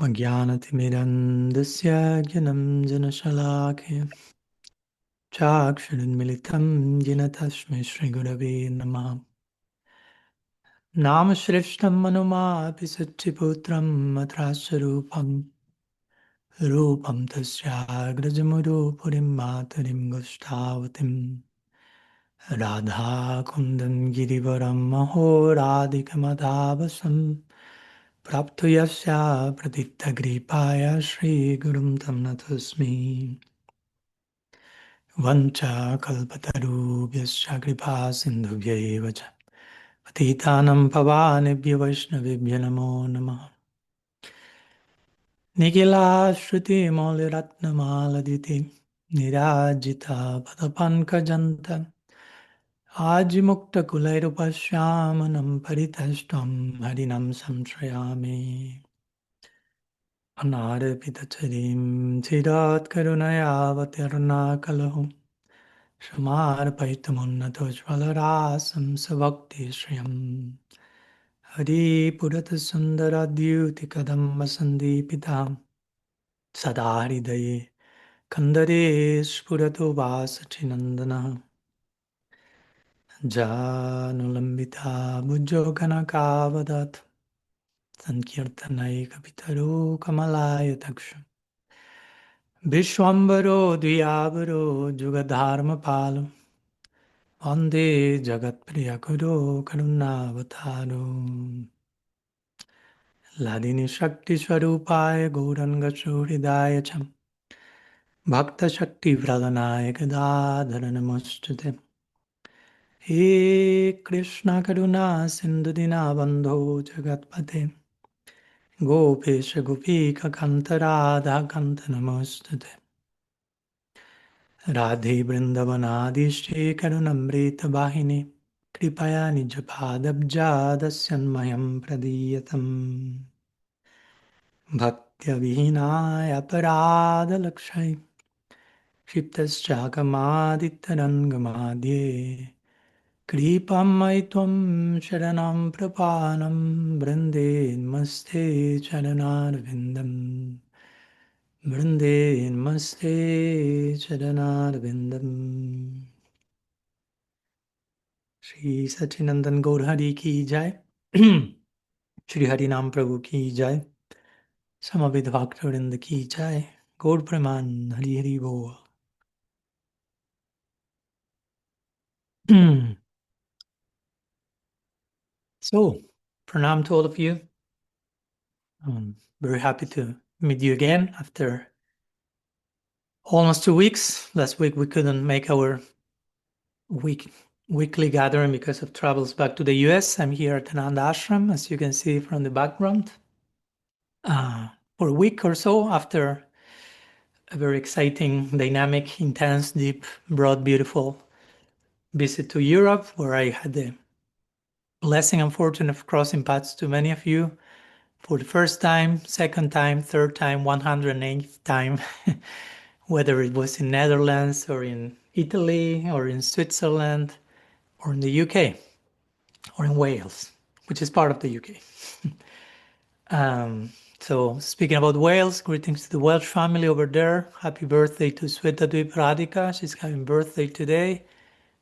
Ajnanatimirandasya jnanam janashalakaya Chakshurinmilitam jena tasmai Shri Gurave Namaha. Nama Shrishtam Manumapi Satchiputram Matrasya Rupam Tasya Grajamuru Purim Matarim Gustavatim Radha Kundam Girivaram Maho Radhikamadhavasam Prapto Yasya Pratita Gripaya Shri Gurum Tam Natasmi Vancha kalpatarubhyascha kripa sindhubhyaiva cha patitanam pavanebhyo vaishnavibhyo namo namaha. Nikila shruti mauliratnamaladiti nirajita padapankajanta ajimukta kulairupashyamanam paritashtam harinam samshrayami. Anarpitacharim chirat karunayavatirna kalahu Shamarpaitamannatojvalarasam savakti shriyam Hari purata sundara dyuti kadamba sandipitam Sadahridaye kandare spurato vasachinandana Janulambita bujjoganakavadat Sankirtanai kapitaru kamalaya takshu Vishwambaro dviyavaro jugadharma palam Vande Jagat Priya Guru Karunavataru Ladini Shakti Swarupaya Gauranga Hridaya Cham Bhakta Shakti Pradhanaya Gadadhara Namostute He Krishna Karuna Sindhu Dinabandho Jagatpate Gopesha Gopika Kanta Radha Kanta Namostute Radhe Vrindavanadi Shri Karunamrita Bahini Kripaya Nijapadabja Dasyanmayam Pradiyatam Bhaktya Vihinaya Paradalakshay Kshiptaschakamaditarangamadye Kripam Maitvam Sharanam Prapanam Brinde Namaste Charanarvindam Brinde Namaste Charanarvindam Shri Sachinandan Gaur Hari Ki Jai Shri Harinam Prabhu Ki Jai Samaved Bhaktivinoda Ki Jai Gaur Praman Hari Hari Bol. So, pranam to all of you. I'm very happy to meet you again after almost 2 weeks. Last week we couldn't make our weekly gathering because of travels back to the US. I'm here at Ananda Ashram, as you can see from the background, for a week or so after a very exciting, dynamic, intense, deep, broad, beautiful visit to Europe, where I had the blessing and fortune of crossing paths to many of you for the first time, second time, third time, 108th time, whether it was in Netherlands or in Italy or in Switzerland or in the UK or in Wales, which is part of the UK. So speaking about Wales, greetings to the Welsh family over there. Happy birthday to Swetadvip Radhika. She's having birthday today.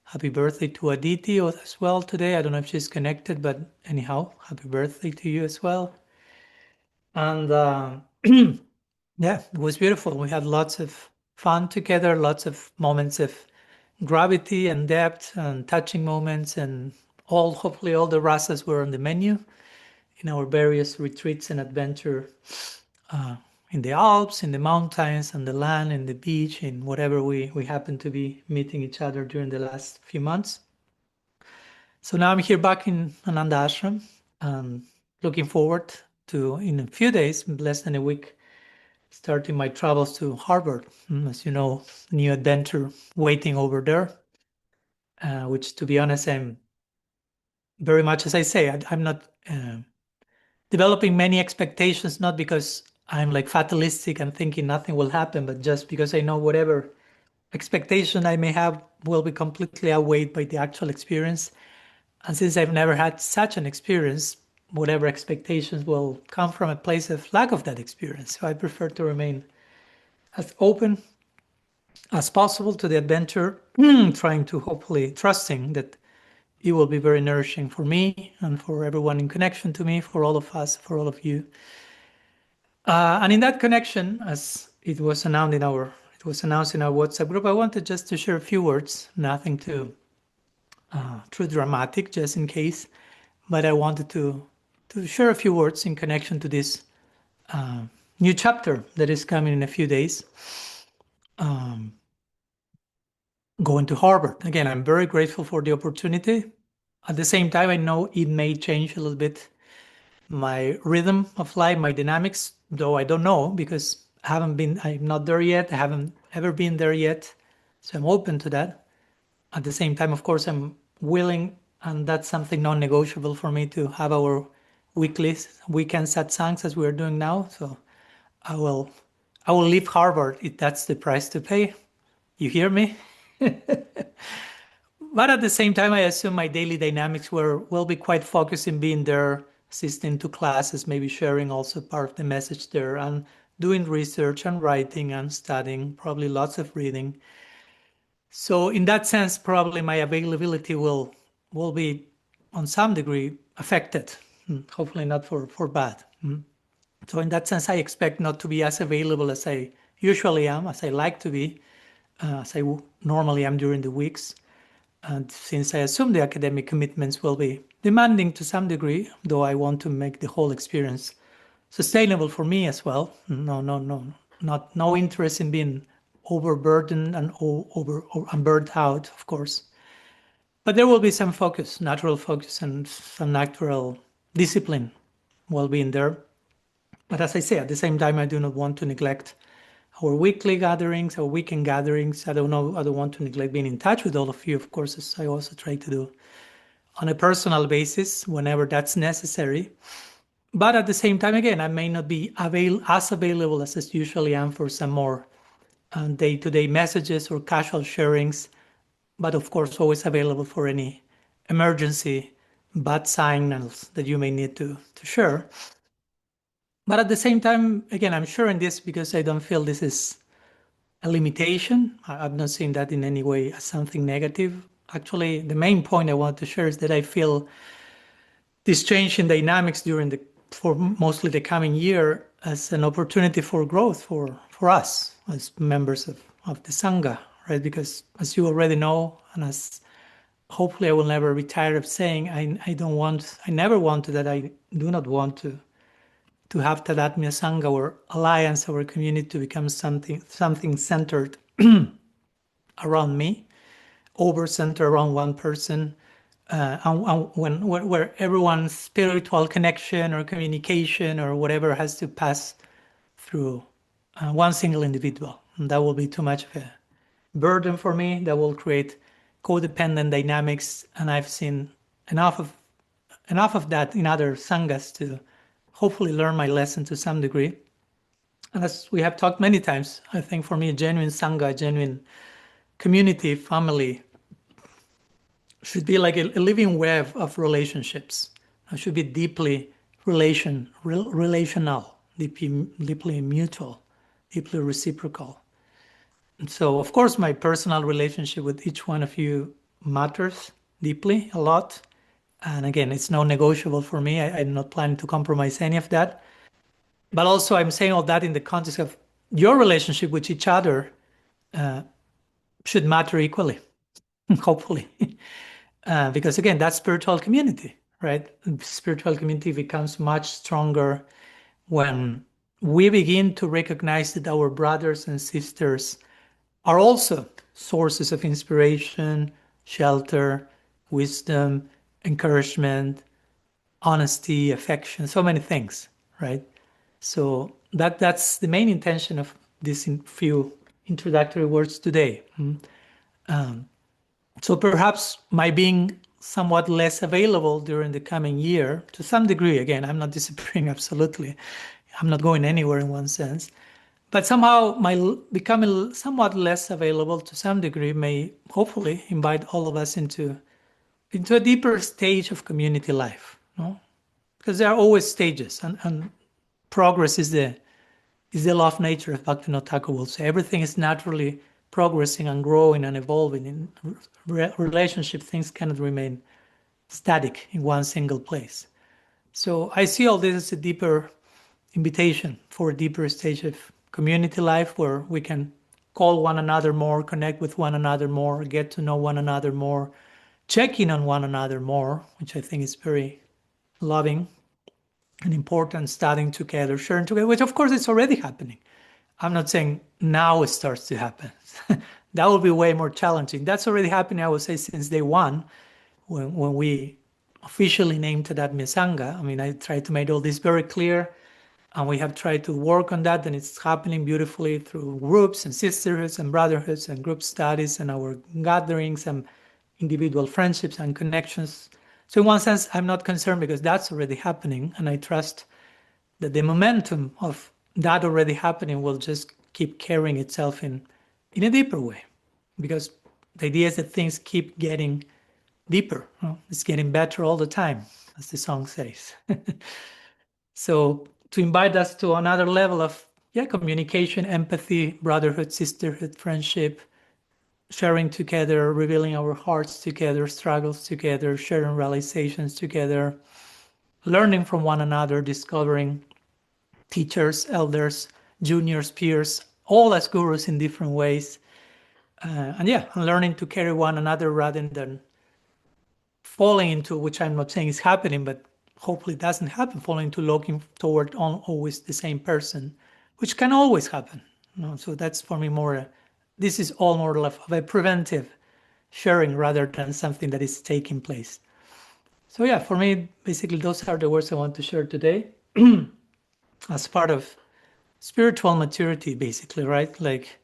Happy birthday to Aditi as well today. I don't know if she's connected, but anyhow, happy birthday to you as well. And yeah, it was beautiful. We had lots of fun together, lots of moments of gravity and depth and touching moments, and hopefully all the rasas were on the menu in our various retreats and adventure in the Alps, in the mountains, on the land, in the beach, in whatever we happen to be meeting each other during the last few months. So now I'm here back in Ananda Ashram, looking forward to, in a few days, less than a week, starting my travels to Harvard. As you know, new adventure waiting over there, which, to be honest, I'm very much, as I say, I'm not developing many expectations, not because I'm like fatalistic and thinking nothing will happen, but just because I know whatever expectation I may have will be completely outweighed by the actual experience. And since I've never had such an experience, whatever expectations will come from a place of lack of that experience. So I prefer to remain as open as possible to the adventure, trying to hopefully trusting that it will be very nourishing for me and for everyone in connection to me, for all of us, for all of you. And in that connection, as it was announced in our WhatsApp group, I wanted just to share a few words, nothing too dramatic, just in case. But I wanted to share a few words in connection to this new chapter that is coming in a few days. Going to Harvard. Again, I'm very grateful for the opportunity. At the same time, I know it may change a little bit my rhythm of life, my dynamics, though I don't know because I'm not there yet. I haven't ever been there yet. So I'm open to that. At the same time, of course, I'm willing, and that's something non-negotiable for me, to have our weekend satsangs as we're doing now. So I will leave Harvard if that's the price to pay. You hear me? But at the same time, I assume my daily dynamics will be quite focused in being there, assisting to classes, maybe sharing also part of the message there, and doing research and writing and studying, probably lots of reading. So in that sense, probably my availability will be on some degree affected, hopefully not for bad. So in that sense, I expect not to be as available as I usually am, as I like to be, as I normally am during the weeks. And since I assume the academic commitments will be demanding to some degree, though I want to make the whole experience sustainable for me as well. No interest in being overburdened and burnt out, of course. But there will be some focus, natural focus, and some natural discipline will be in there. But as I say, at the same time, I do not want to neglect our weekly gatherings, our weekend gatherings. I don't want to neglect being in touch with all of you, of course, as I also try to do on a personal basis whenever that's necessary. But at the same time, again, I may not be as available as I usually am for some more day-to-day messages or casual sharings, but of course, always available for any emergency bad signals that you may need to share. But at the same time, again, I'm sharing this because I don't feel this is a limitation. I'm not saying that in any way as something negative. Actually, the main point I want to share is that I feel this change in dynamics for mostly the coming year as an opportunity for growth for us as members of the Sangha, right? Because as you already know, and as hopefully I will never be tired of saying, I never wanted that, I do not want to have Tadatmya Sangha or alliance, our community, to become something centered around me, over-centered around one person, where everyone's spiritual connection or communication or whatever has to pass through one single individual. And that will be too much of a burden for me. That will create codependent dynamics, and I've seen enough of that in other sanghas to hopefully learn my lesson to some degree. And as we have talked many times, I think for me, a genuine sangha, a genuine community, family, should be like a living web of relationships. It should be deeply relational, deeply mutual, deeply reciprocal. And so, of course, my personal relationship with each one of you matters deeply, a lot. And again, it's non-negotiable for me. I'm not planning to compromise any of that. But also, I'm saying all that in the context of your relationship with each other should matter equally, hopefully. Because again, that's spiritual community, right? Spiritual community becomes much stronger when we begin to recognize that our brothers and sisters are also sources of inspiration, shelter, wisdom, encouragement, honesty, affection, so many things, right? So that's the main intention of these few introductory words today. So perhaps my being somewhat less available during the coming year, to some degree, again, I'm not disappearing absolutely. I'm not going anywhere in one sense. But somehow my becoming somewhat less available to some degree may hopefully invite all of us into a deeper stage of community life. No? because there are always stages, and progress is the law of nature, as Bhaktivinoda Thakur will say. Everything is naturally progressing and growing and evolving. In relationship, things cannot remain static in one single place. So I see all this as a deeper invitation for a deeper stage of community life, where we can call one another more, connect with one another more, get to know one another more, check in on one another more, which I think is very loving and important, studying together, sharing together, which of course is already happening. I'm not saying now it starts to happen. That would be way more challenging. That's already happening, I would say, since day one, when we officially named that Sangha. I mean, I tried to make all this very clear, and we have tried to work on that, and it's happening beautifully through groups and sisterhoods and brotherhoods and group studies and our gatherings and individual friendships and connections. So in one sense, I'm not concerned because that's already happening, and I trust that the momentum of that already happening will just keep carrying itself in a deeper way, because the idea is that things keep getting deeper. It's getting better all the time, as the song says. So to invite us to another level of communication, empathy, brotherhood, sisterhood, friendship, sharing together, revealing our hearts together, struggles together, sharing realizations together, learning from one another, discovering teachers, elders, juniors, peers, all as gurus in different ways. And learning to carry one another rather than falling into, which I'm not saying is happening, but hopefully it doesn't happen, falling into looking toward always the same person, which can always happen. So that's for me more, this is all more of a preventive sharing rather than something that is taking place. So for me, basically those are the words I want to share today as part of spiritual maturity, basically, right? Like,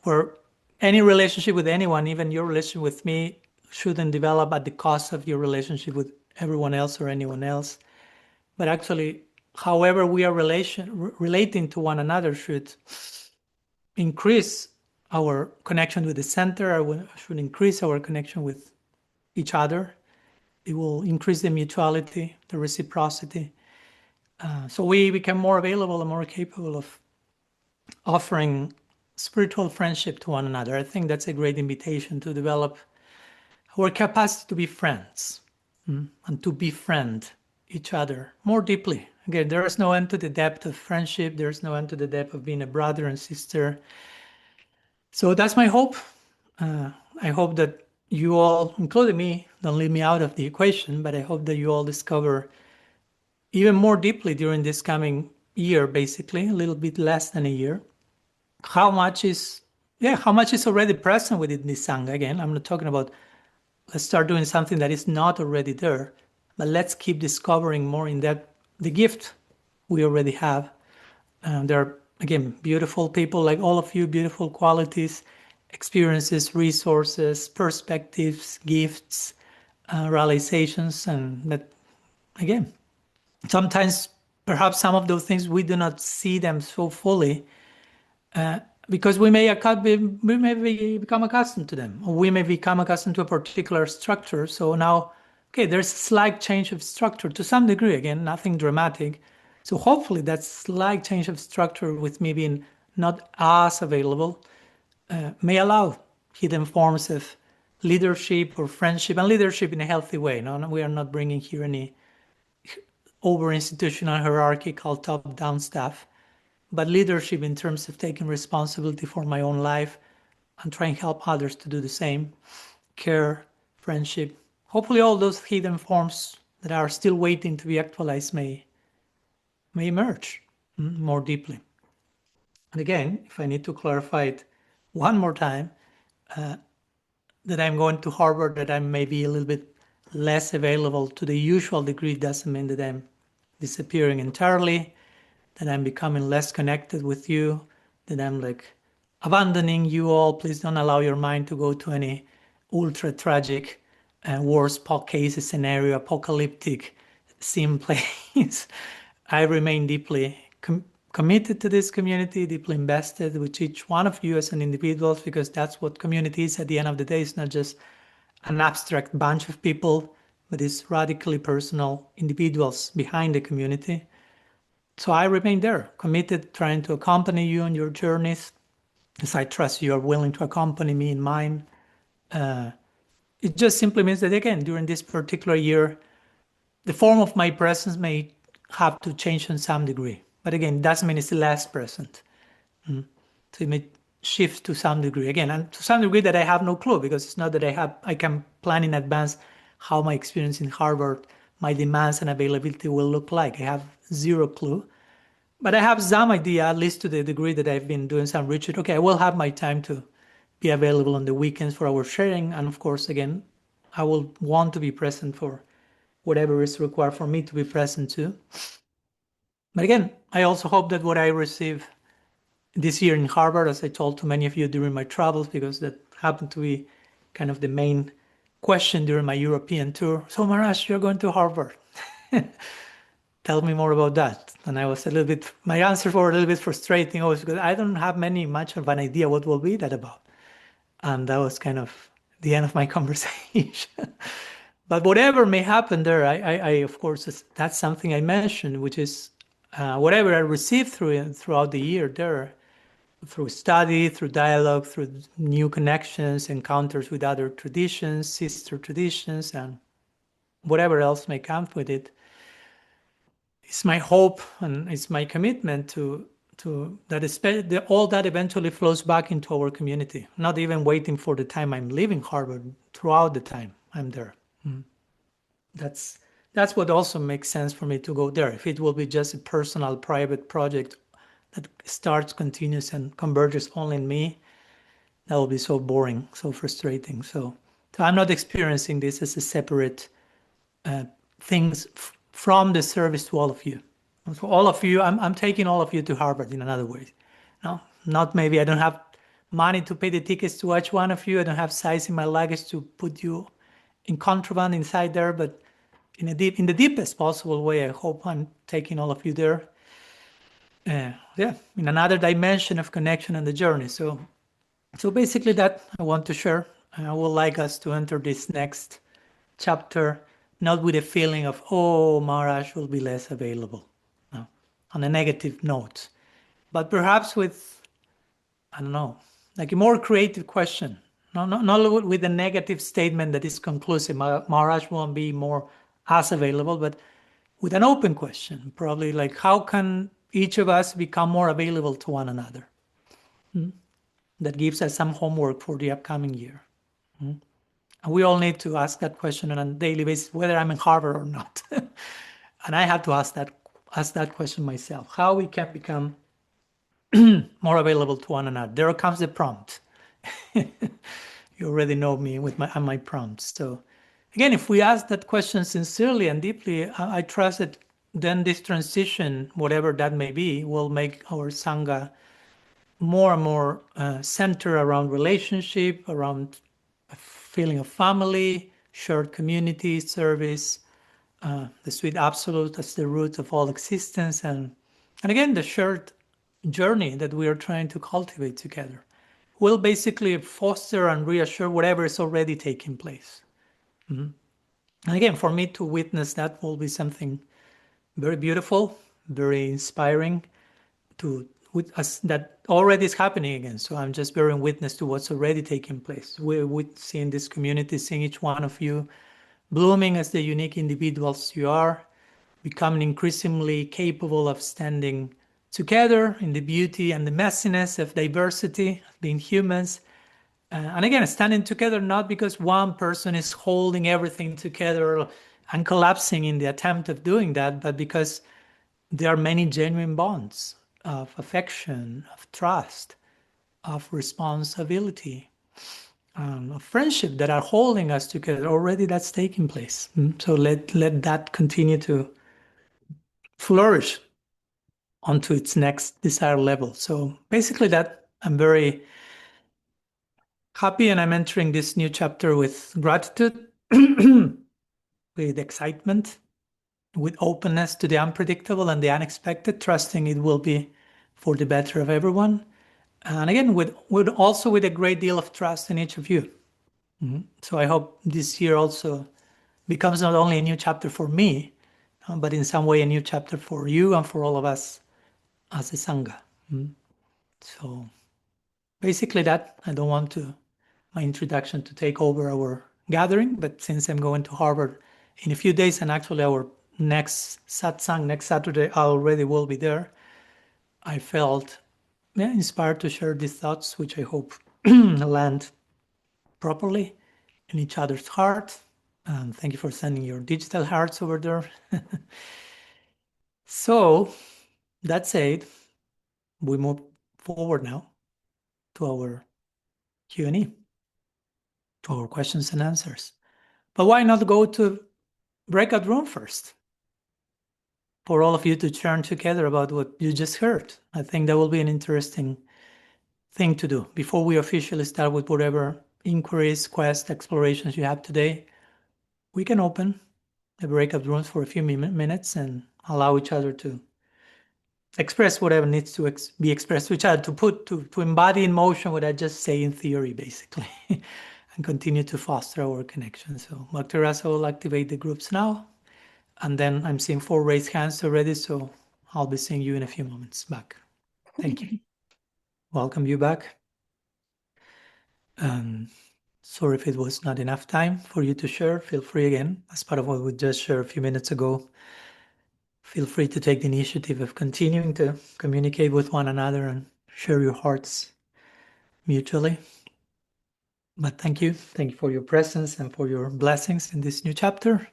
where any relationship with anyone, even your relationship with me, shouldn't develop at the cost of your relationship with everyone else or anyone else. But actually, however we are relating to one another should increase our connection with the center, or should increase our connection with each other. It will increase the mutuality, the reciprocity. So we become more available and more capable of offering spiritual friendship to one another. I think that's a great invitation to develop our capacity to be friends and to befriend each other more deeply. Again, there is no end to the depth of friendship. There's no end to the depth of being a brother and sister. So that's my hope. I hope that you all, including me, don't leave me out of the equation, but I hope that you all discover even more deeply during this coming year, basically, a little bit less than a year, how much is already present within this Sangha. Again, I'm not talking about let's start doing something that is not already there, but let's keep discovering more in depth the gift we already have. There are, again, beautiful people like all of you, beautiful qualities, experiences, resources, perspectives, gifts, realizations, and that, again, sometimes perhaps some of those things we do not see them so fully because we may become accustomed to them, or we may become accustomed to a particular structure. So now, there's a slight change of structure to some degree, again, nothing dramatic. So hopefully that slight change of structure with me being not as available may allow hidden forms of leadership or friendship, and leadership in a healthy way. No, we are not bringing here any over-institutional hierarchical top-down stuff, but leadership in terms of taking responsibility for my own life and trying to help others to do the same, care, friendship. Hopefully all those hidden forms that are still waiting to be actualized may emerge more deeply. And again, if I need to clarify it one more time, that I'm going to Harvard, that I may be a little bit less available to the usual degree, doesn't mean that I'm disappearing entirely, that I'm becoming less connected with you, that I'm like abandoning you all. Please don't allow your mind to go to any ultra tragic worst case scenario, apocalyptic scene place. I remain deeply committed to this community, deeply invested with each one of you as an individual, because that's what community is at the end of the day. It's not just an abstract bunch of people but these radically personal individuals behind the community. So I remain there, committed, trying to accompany you on your journeys, as I trust you are willing to accompany me in mine. It just simply means that, again, during this particular year, the form of my presence may have to change in some degree. But again, it doesn't mean it's less present. So it may shift to some degree. Again, and to some degree that I have no clue, because it's not that I can plan in advance how my experience in Harvard, my demands and availability will look like. I have zero clue. But I have some idea, at least to the degree that I've been doing some research. Okay, I will have my time to be available on the weekends for our sharing. And of course, again, I will want to be present for whatever is required for me to be present too. But again, I also hope that what I receive this year in Harvard, as I told to many of you during my travels, because that happened to be kind of the main question during my European tour. So Maharaj, you're going to Harvard. Tell me more about that. And I was my answers were a little bit frustrating always, because I don't have much of an idea what will be that about. And that was kind of the end of my conversation. But whatever may happen there, I of course, that's something I mentioned, which is whatever I received throughout the year there, through study, through dialogue, through new connections, encounters with other traditions, sister traditions, and whatever else may come with it. It's my hope and it's my commitment to that all that eventually flows back into our community, not even waiting for the time I'm leaving Harvard, throughout the time I'm there. That's what also makes sense for me to go there. If it will be just a personal, private project that starts, continues, and converges only in me, that will be so boring, so frustrating. So I'm not experiencing this as a separate things from the service to all of you. So all of you, I'm taking all of you to Harvard in another way. No, not maybe I don't have money to pay the tickets to each one of you. I don't have size in my luggage to put you in contraband inside there, but in the deepest possible way, I hope I'm taking all of you there. In another dimension of connection and the journey. So basically that I want to share. I would like us to enter this next chapter, not with a feeling of, oh, Maharaj will be less available, no, on a negative note, but perhaps with, I don't know, like a more creative question. Not with a negative statement that is conclusive. Maharaj won't be more as available, but with an open question, probably like, how can each of us become more available to one another? That gives us some homework for the upcoming year. And we all need to ask that question on a daily basis, whether I'm in Harvard or not. And I have to ask that question myself, how we can become more available to one another. There comes the prompt. You already know me with my prompts. So again, if we ask that question sincerely and deeply, I trust that then this transition, whatever that may be, will make our Sangha more and more centered around relationship, around a feeling of family, shared community, service, the sweet absolute as the root of all existence, and again, the shared journey that we are trying to cultivate together will basically foster and reassure whatever is already taking place. And again, for me to witness that will be something very beautiful, very inspiring with us, that already is happening again. So I'm just bearing witness to what's already taking place. We're seeing this community, seeing each one of you blooming as the unique individuals you are, becoming increasingly capable of standing together in the beauty and the messiness of diversity, being humans. And again, standing together not because one person is holding everything together and collapsing in the attempt of doing that, but because there are many genuine bonds of affection, of trust, of responsibility, of friendship that are holding us together. Already that's taking place. So let that continue to flourish onto its next desired level. So basically that I'm very happy, and I'm entering this new chapter with gratitude, with excitement, with openness to the unpredictable and the unexpected, trusting it will be for the better of everyone. And again, with a great deal of trust in each of you. So I hope this year also becomes not only a new chapter for me, but in some way a new chapter for you and for all of us as a Sangha. So basically that, I don't want my introduction to take over our gathering, but since I'm going to Harvard in a few days, and actually our next satsang, next Saturday, I already will be there, I felt inspired to share these thoughts, which I hope land properly in each other's heart. And thank you for sending your digital hearts over there. So, that said, we move forward now to our Q&A, to our questions and answers. But why not go to breakout room first? For all of you to churn together about what you just heard. I think that will be an interesting thing to do before we officially start with whatever inquiries, quests, explorations you have today. We can open the breakout rooms for a few minutes and allow each other to express whatever needs to be expressed to each other, to embody in motion what I just say in theory, basically, and continue to foster our connection. So Bhakti Rasa will activate the groups now, and then I'm seeing 4 raised hands already, so I'll be seeing you in a few moments back. Thank you. Welcome you back. Sorry if it was not enough time for you to share. Feel free again, as part of what we just shared a few minutes ago. Feel free to take the initiative of continuing to communicate with one another and share your hearts mutually. But thank you. Thank you for your presence and for your blessings in this new chapter.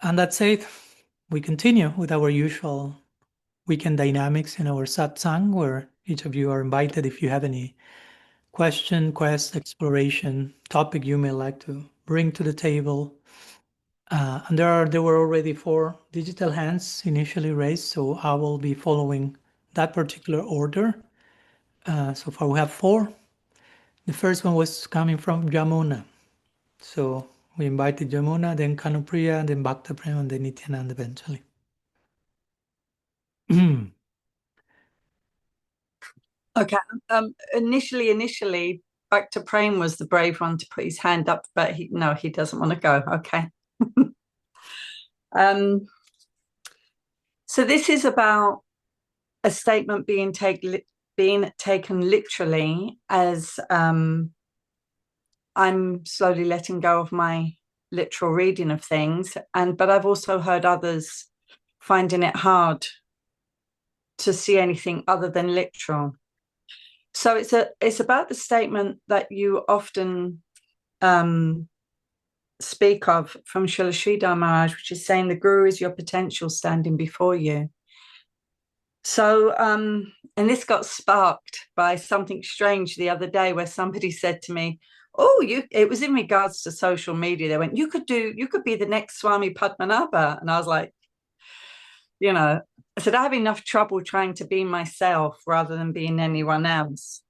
And that's it. We continue with our usual weekend dynamics in our satsang, where each of you are invited if you have any question, quest, exploration, topic you may like to bring to the table. And there were already 4 digital hands initially raised, so I will be following that particular order. So far we have 4. The first one was coming from Jamuna. So we invited Jamuna, then Kanupriya, then Bhakta Prem, and then Nityananda eventually. Okay. Initially, Bhakta Prem was the brave one to put his hand up, but he doesn't want to go. Okay. So this is about a statement being taken literally, as I'm slowly letting go of my literal reading of things, but I've also heard others finding it hard to see anything other than literal. So it's about the statement that you often speak of from Srila Sridhar Maharaj, which is saying the Guru is your potential standing before you. So, and this got sparked by something strange the other day, where somebody said to me, it was in regards to social media. They went, you could be the next Swami Padmanabha. And I was like, I said, I have enough trouble trying to be myself rather than being anyone else.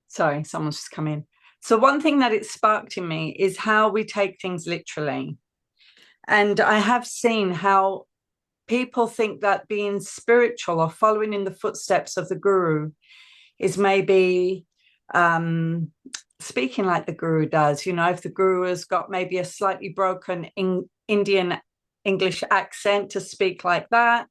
Sorry, someone's just come in. So one thing that it sparked in me is how we take things literally. And I have seen how people think that being spiritual or following in the footsteps of the Guru is maybe speaking like the Guru does. If the Guru has got maybe a slightly broken Indian English accent, to speak like that,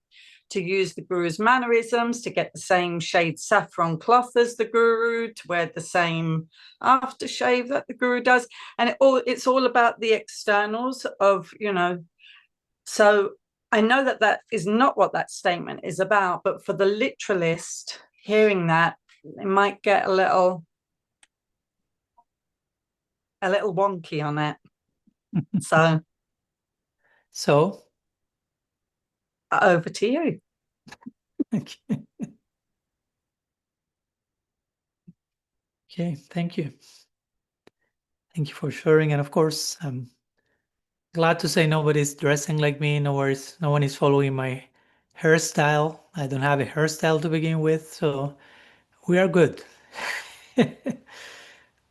to use the Guru's mannerisms, to get the same shade saffron cloth as the Guru, to wear the same aftershave that the Guru does. And it's all about the externals of, So I know that is not what that statement is about, but for the literalist, hearing that, it might get a little wonky on it. So over to you. Okay, thank you. Thank you for sharing. And of course, I'm glad to say nobody's dressing like me. No one is following my hairstyle. I don't have a hairstyle to begin with, so we are good.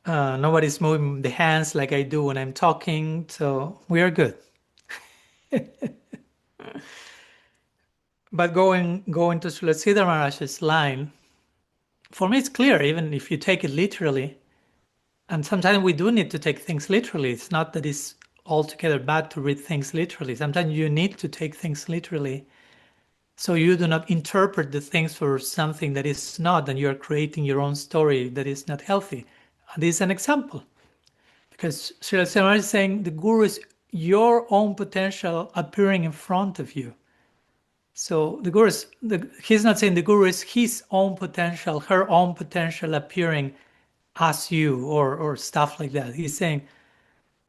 Nobody's moving the hands like I do when I'm talking, so we are good. But going to Srila Siddhar Maharaj's line, for me it's clear, even if you take it literally, and sometimes we do need to take things literally. It's not that it's altogether bad to read things literally. Sometimes you need to take things literally so you do not interpret the things for something that is not, and you're creating your own story that is not healthy. And this is an example. Because Srila Sridhar is saying the Guru is your own potential appearing in front of you. So the Guru is, he's not saying the Guru is his own potential, her own potential appearing as you or stuff like that. He's saying,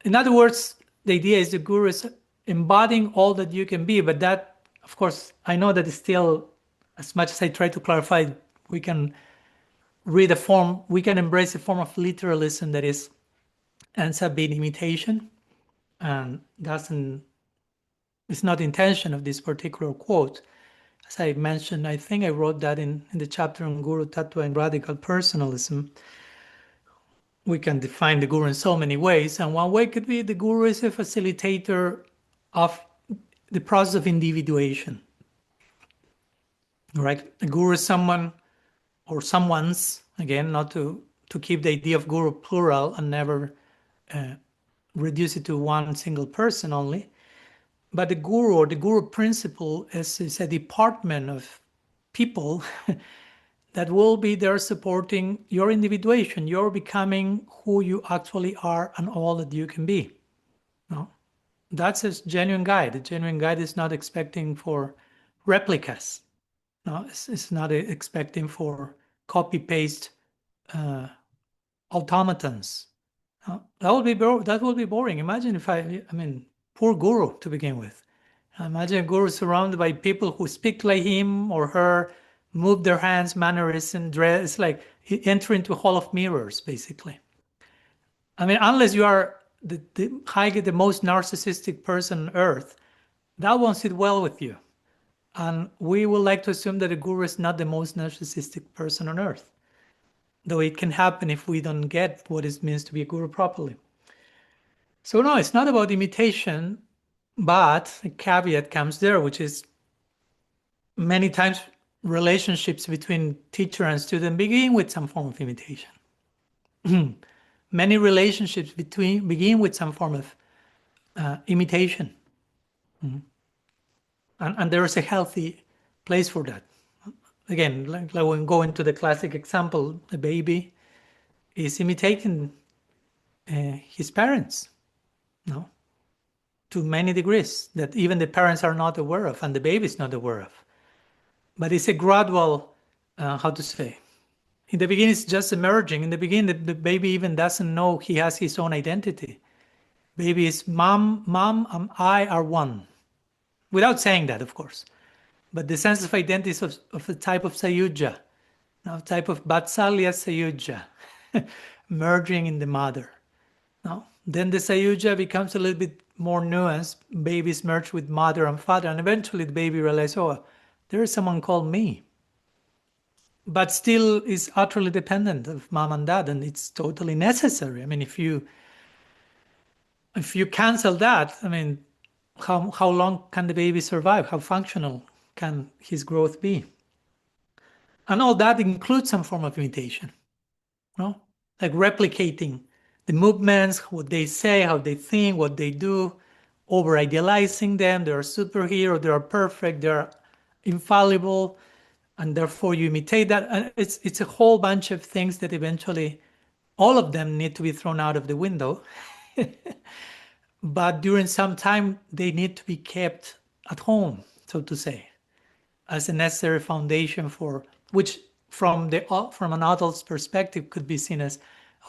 in other words, the idea is the Guru is embodying all that you can be, but that, of course, I know that is still, as much as I try to clarify, we can read a form, we can embrace a form of literalism that is ends up being imitation and it's not the intention of this particular quote. As I mentioned, I think I wrote that in the chapter on Guru Tattva and Radical Personalism. We can define the Guru in so many ways, and one way could be the Guru is a facilitator of the process of individuation. Right? The Guru is someone or someone's, again, not to keep the idea of Guru plural and never reduce it to one single person only. But the Guru or the Guru principle is a department of people that will be there supporting your individuation. You're becoming who you actually are and all that you can be. No? That's a genuine guide. A genuine guide is not expecting for replicas. No, it's not expecting for copy-paste automatons. That would be boring. Imagine if I mean, poor Guru to begin with. Imagine a Guru surrounded by people who speak like him or her, move their hands, mannerism, dress. It's like enter into a hall of mirrors, basically. I mean, unless you are the most narcissistic person on earth, that won't sit well with you. And we would like to assume that the Guru is not the most narcissistic person on earth, though it can happen if we don't get what it means to be a Guru properly. So no, it's not about imitation, but a caveat comes there, which is many times relationships between teacher and student begin with some form of imitation. Many relationships begin with some form of imitation. And there is a healthy place for that. Again, like when we go into the classic example, a baby is imitating his parents, no? To many degrees that even the parents are not aware of and the baby is not aware of. But it's a gradual, how to say, in the beginning it's just emerging. In the beginning the baby even doesn't know he has his own identity. Baby is mom and I are one. Without saying that, of course. But the sense of identity is of a type of sayuja, a type of vatsalya sayuja, merging in the mother. No? Then the sayuja becomes a little bit more nuanced. Babies merge with mother and father, and eventually the baby realizes, oh, there is someone called me. But still is utterly dependent of mom and dad, and it's totally necessary. I mean, if you cancel that, I mean, how long can the baby survive? How functional can his growth be? And all that includes some form of imitation, no? Like replicating the movements, what they say, how they think, what they do, over-idealizing them. They're a superhero, they're perfect, they're infallible, and therefore you imitate that. And it's a whole bunch of things that eventually all of them need to be thrown out of the window. But during some time, they need to be kept at home, so to say, as a necessary foundation for which, from an adult's perspective, could be seen as,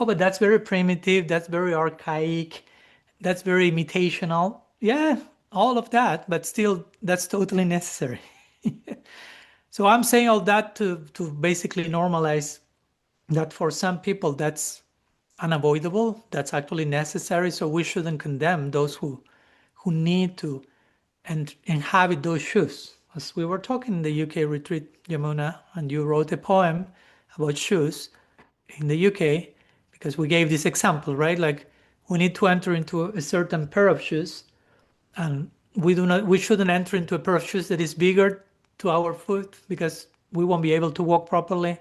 oh, but that's very primitive, that's very archaic, that's very imitational. Yeah, all of that, but still, that's totally necessary. So I'm saying all that to basically normalize that for some people, that's unavoidable, that's actually necessary. So we shouldn't condemn those who need to and inhabit those shoes. As we were talking in the UK retreat, Yamuna, and you wrote a poem about shoes in the UK, because we gave this example, right? Like we need to enter into a certain pair of shoes, and we shouldn't enter into a pair of shoes that is bigger to our foot, because we won't be able to walk properly.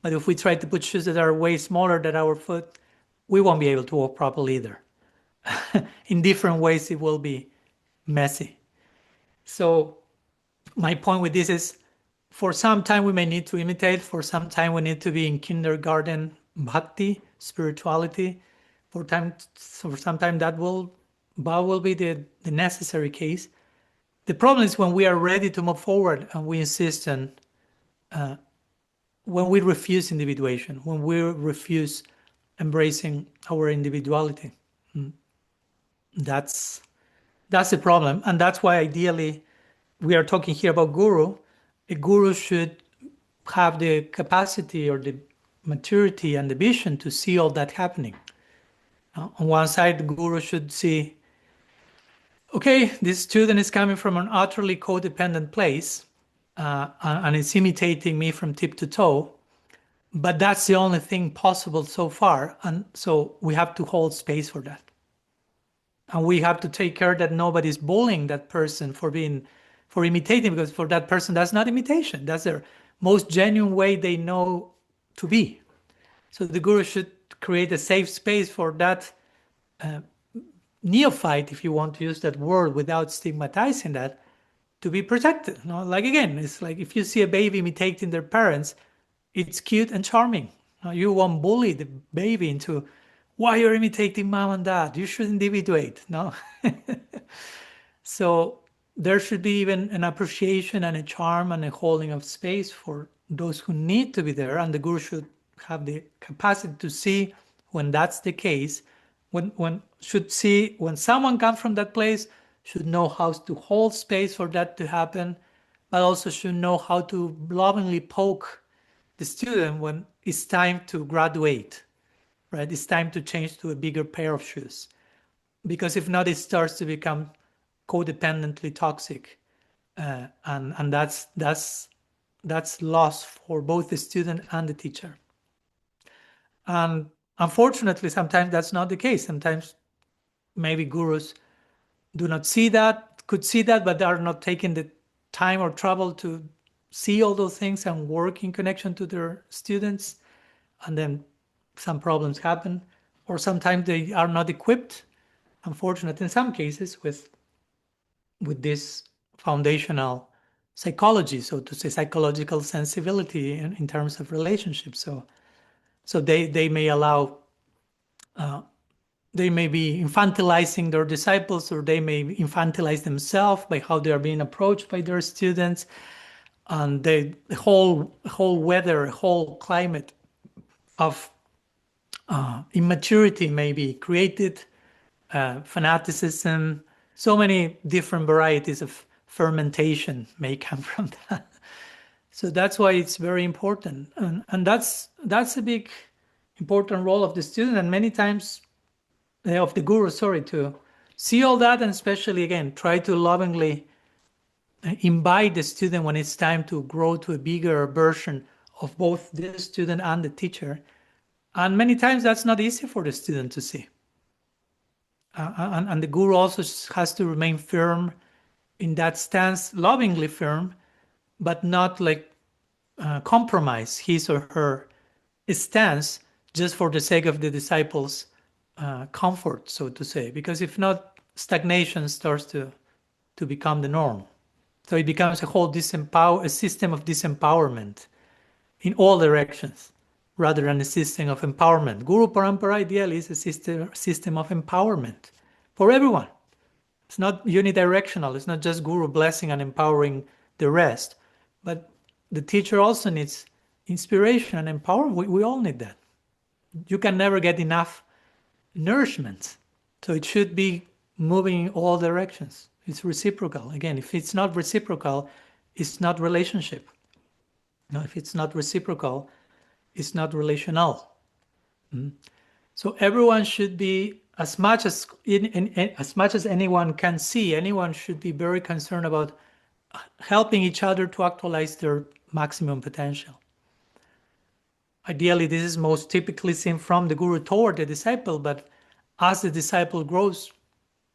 But if we try to put shoes that are way smaller than our foot, we won't be able to walk properly either. in different ways it will be messy. So my point with this is, for some time we may need to imitate, for some time we need to be in kindergarten bhakti, spirituality. For some time that will be the necessary case. The problem is when we are ready to move forward and we insist on, when we refuse individuation, when we refuse embracing our individuality. That's the problem. And that's why ideally we are talking here about guru. A guru should have the capacity or the maturity and the vision to see all that happening. On one side, the guru should see, okay, this student is coming from an utterly codependent place and it's imitating me from tip to toe, but that's the only thing possible so far. And so we have to hold space for that. And we have to take care that nobody's bullying that person for imitating, because for that person, that's not imitation. That's their most genuine way they know to be. So the guru should create a safe space for that neophyte, if you want to use that word without stigmatizing that, to be protected. Like again, it's like if you see a baby imitating their parents, it's cute and charming. You won't bully the baby into, why you're imitating mom and dad? You should individuate. No. So there should be even an appreciation and a charm and a holding of space for those who need to be there, and the guru should have the capacity to see when that's the case. When someone comes from that place, should know how to hold space for that to happen, but also should know how to lovingly poke the student when it's time to graduate, right? It's time to change to a bigger pair of shoes. Because if not, it starts to become codependently toxic. And that's loss for both the student and the teacher. And unfortunately, sometimes that's not the case. Sometimes maybe gurus do not see that, could see that, but they are not taking the time or trouble to see all those things and work in connection to their students. And then some problems happen. Or sometimes they are not equipped, unfortunately, in some cases, with this foundational psychology, so to say, psychological sensibility in terms of relationships. So they may allow, they may be infantilizing their disciples, or they may infantilize themselves by how they are being approached by their students. And the whole weather, whole climate of immaturity may be created, fanaticism, so many different varieties of fermentation may come from that. So that's why it's very important. And that's a big important role of the student, and many times of the guru, to see all that, and especially again, try to lovingly invite the student when it's time to grow to a bigger version of both the student and the teacher. And many times that's not easy for the student to see. And the guru also has to remain firm in that stance, lovingly firm, but not like compromise his or her stance just for the sake of the disciples' comfort, so to say. Because if not, stagnation starts to become the norm. So it becomes a system of disempowerment in all directions, rather than a system of empowerment. Guru Parampara ideally is a system of empowerment for everyone. It's not unidirectional. It's not just Guru blessing and empowering the rest, but the teacher also needs inspiration and empowerment. We all need that. You can never get enough nourishment. So it should be moving in all directions. It's reciprocal. Again, if it's not reciprocal, it's not relationship. If it's not reciprocal, it's not relational. So everyone should be, as much as anyone can see, anyone should be very concerned about helping each other to actualize their maximum potential. Ideally, this is most typically seen from the guru toward the disciple, but as the disciple grows,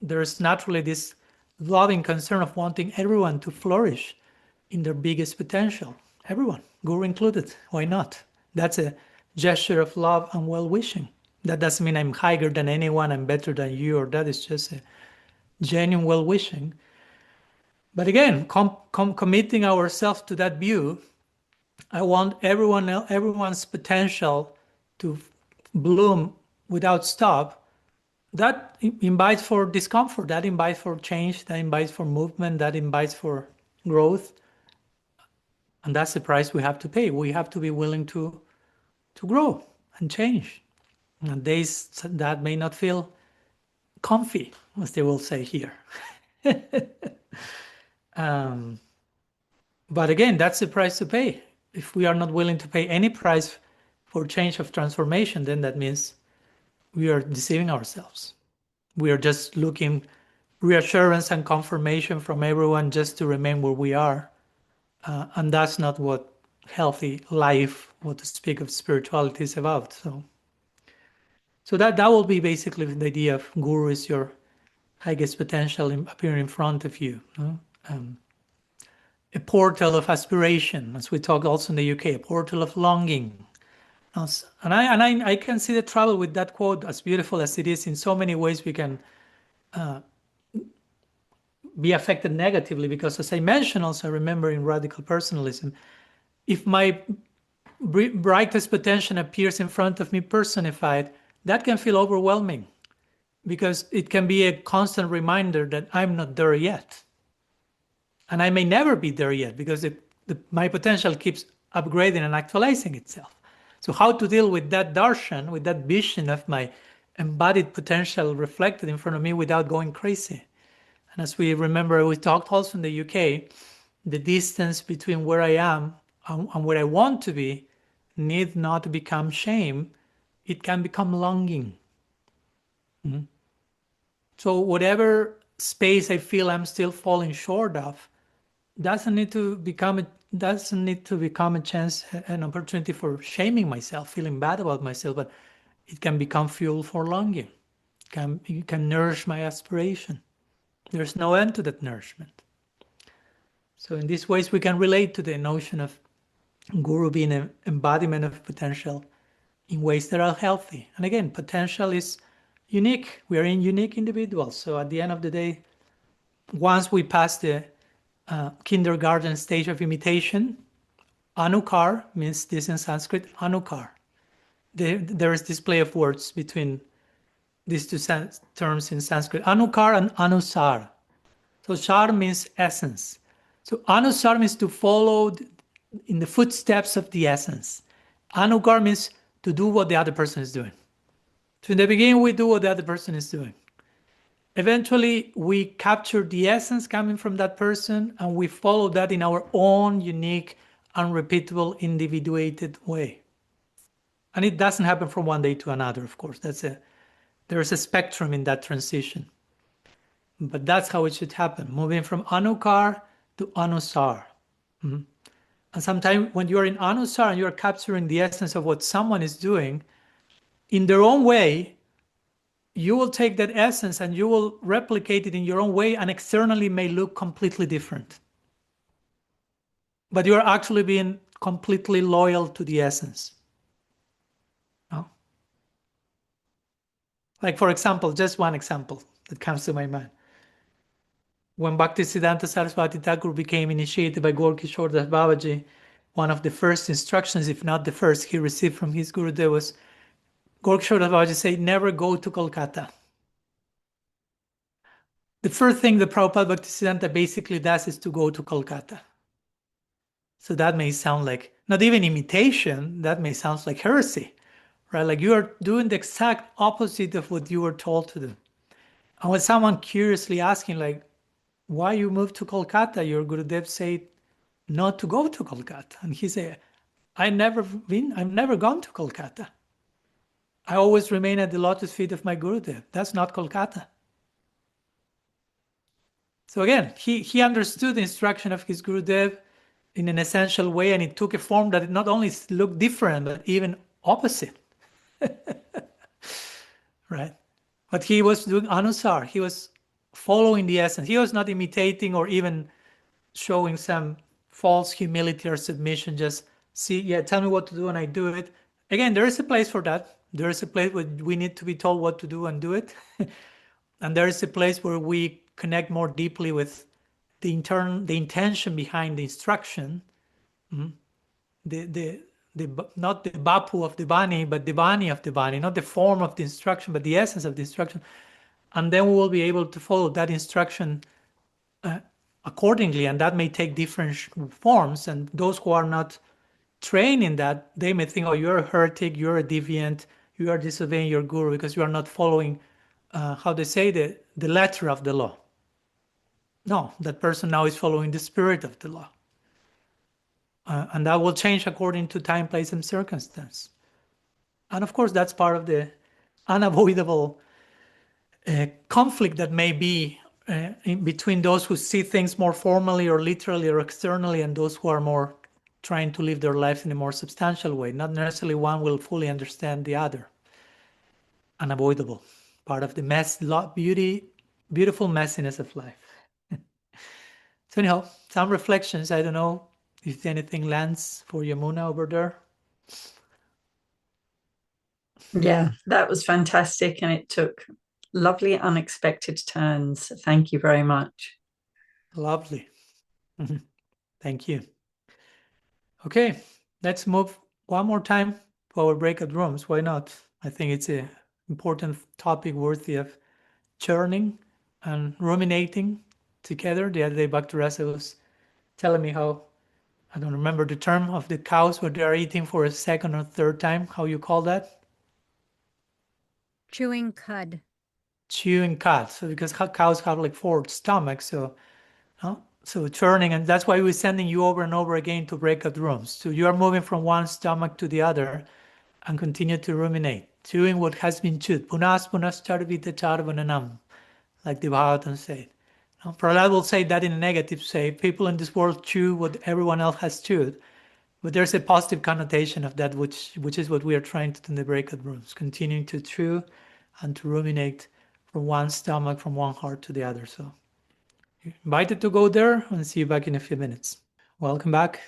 there's naturally this loving concern of wanting everyone to flourish in their biggest potential. Everyone, guru included. Why not? That's a gesture of love and well-wishing That doesn't mean I'm higher than anyone, I'm better than you, or that is just a genuine well-wishing. But again, committing ourselves to that view, I want everyone's potential to bloom without stop. That invites for discomfort, that invites for change, that invites for movement, that invites for growth. And that's the price we have to pay. We have to be willing to grow and change. And days that may not feel comfy, as they will say here. But again, that's the price to pay. If we are not willing to pay any price for change of transformation, then that means we are deceiving ourselves. We are just looking reassurance and confirmation from everyone just to remain where we are. And that's not what healthy life, what to speak of spirituality, is about. So that will be basically the idea of guru is your highest potential appearing in front of you. A portal of aspiration, as we talk also in the UK, a portal of longing. And I can see the trouble with that quote, as beautiful as it is. In so many ways we can be affected negatively, because as I mentioned also, I remember in radical personalism, if my brightest potential appears in front of me personified, that can feel overwhelming, because it can be a constant reminder that I'm not there yet. And I may never be there yet, because my potential keeps upgrading and actualizing itself. So how to deal with that darshan, with that vision of my embodied potential reflected in front of me without going crazy? And as we remember, we talked also in the UK, the distance between where I am and where I want to be need not become shame. It can become longing. Mm-hmm. So whatever space I feel I'm still falling short of doesn't need to become a chance, an opportunity for shaming myself, feeling bad about myself, but it can become fuel for longing. It can nourish my aspiration. There's no end to that nourishment. So in these ways, we can relate to the notion of guru being an embodiment of potential in ways that are healthy. And again, potential is unique. We are unique individuals. So at the end of the day, once we pass the kindergarten stage of imitation, anukar means this in Sanskrit, anukar. There is this play of words between these two terms in Sanskrit, anukar and anusar. So shar means essence. So anusar means to follow in the footsteps of the essence. Anukar means to do what the other person is doing. So in the beginning, we do what the other person is doing. Eventually, we capture the essence coming from that person, and we follow that in our own unique, unrepeatable, individuated way. And it doesn't happen from one day to another, of course. There's a spectrum in that transition. But that's how it should happen, moving from anukar to anusar. Mm-hmm. And sometimes when you're in anusar and you're capturing the essence of what someone is doing, in their own way, you will take that essence and you will replicate it in your own way, and externally may look completely different. But you're actually being completely loyal to the essence. No? Like, for example, just one example that comes to my mind. When Bhaktisiddhanta Saraswati Thakur became initiated by Gaur Kishore Das Babaji, one of the first instructions, if not the first, he received from his Gurudev was, Gaur Kishore Das Babaji said, never go to Kolkata. The first thing the Prabhupada Bhaktisiddhanta basically does is to go to Kolkata. So that may sound like, not even imitation, that may sound like heresy, right? Like you are doing the exact opposite of what you were told to do. And when someone curiously asking, like, why you moved to Kolkata, your Gurudev said not to go to Kolkata. And he said, I've never gone to Kolkata. I always remain at the lotus feet of my Gurudev. That's not Kolkata. So again, he understood the instruction of his Gurudev in an essential way, and it took a form that not only looked different, but even opposite. Right? But he was doing anusar. He was following the essence. He was not imitating or even showing some false humility or submission. Just tell me what to do and I do it. Again, there is a place for that. There is a place where we need to be told what to do and do it. And there is a place where we connect more deeply with the intention behind the instruction. Not the Bapu of the Bani, but the Bani of the Bani, not the form of the instruction, but the essence of the instruction. And then we will be able to follow that instruction accordingly, and that may take different forms. And those who are not trained in that, they may think, oh, you're a heretic, you're a deviant, you are disobeying your guru because you are not following, how they say, the letter of the law. No, that person now is following the spirit of the law. And that will change according to time, place, and circumstance. And of course, that's part of the unavoidable conflict that may be in between those who see things more formally or literally or externally and those who are more trying to live their lives in a more substantial way. Not necessarily one will fully understand the other. Unavoidable. Part of the beautiful messiness of life. So anyhow, some reflections. I don't know if anything lands for Yamuna over there. Yeah, that was fantastic, and it took lovely unexpected turns. Thank you very much. Lovely. Thank you. Okay, let's move one more time to our breakout rooms. Why not? I think it's an important topic worthy of churning and ruminating together. The other day, Bhakti-rasa was telling me how, I don't remember the term of the cows where they are eating for a second or third time. How you call that? Chewing cud. Chewing cud. So because cows have like 4 stomachs, so churning, and that's why we're sending you over and over again to breakout rooms. So you are moving from one stomach to the other and continue to ruminate, chewing what has been chewed. Punas punas charvita charvananam, like the Bhagavatam said. Now, Prahlad will say that in a negative say, people in this world chew what everyone else has chewed. But there's a positive connotation of that, which is what we are trying to do in the breakout rooms, continuing to chew and to ruminate from one stomach, from one heart to the other. So you're invited to go there, and see you back in a few minutes. Welcome back.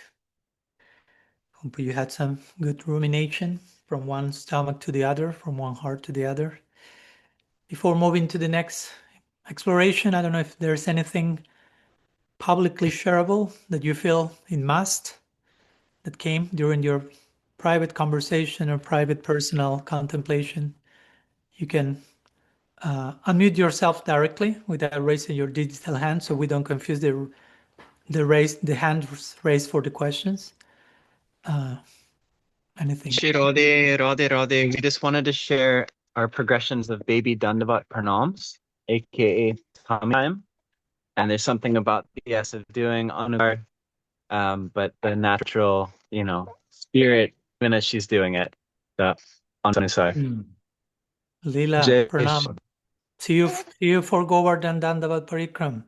Hope you had some good rumination from one stomach to the other, from one heart to the other. Before moving to the next exploration, I don't know if there's anything publicly shareable that you feel it must, that came during your private conversation or private personal contemplation. You can unmute yourself directly without raising your digital hand, so we don't confuse the hand raised for the questions. Anything? Shri Radhe, Radhe, Radhe. We just wanted to share our progressions of baby Dandavat Pranams, aka time. And there's something about the S of doing Anugar, but the natural, spirit, even as she's doing it. So, Anusar. Lila, Jai Pranam. See you for Govardhan Dandavat Parikram.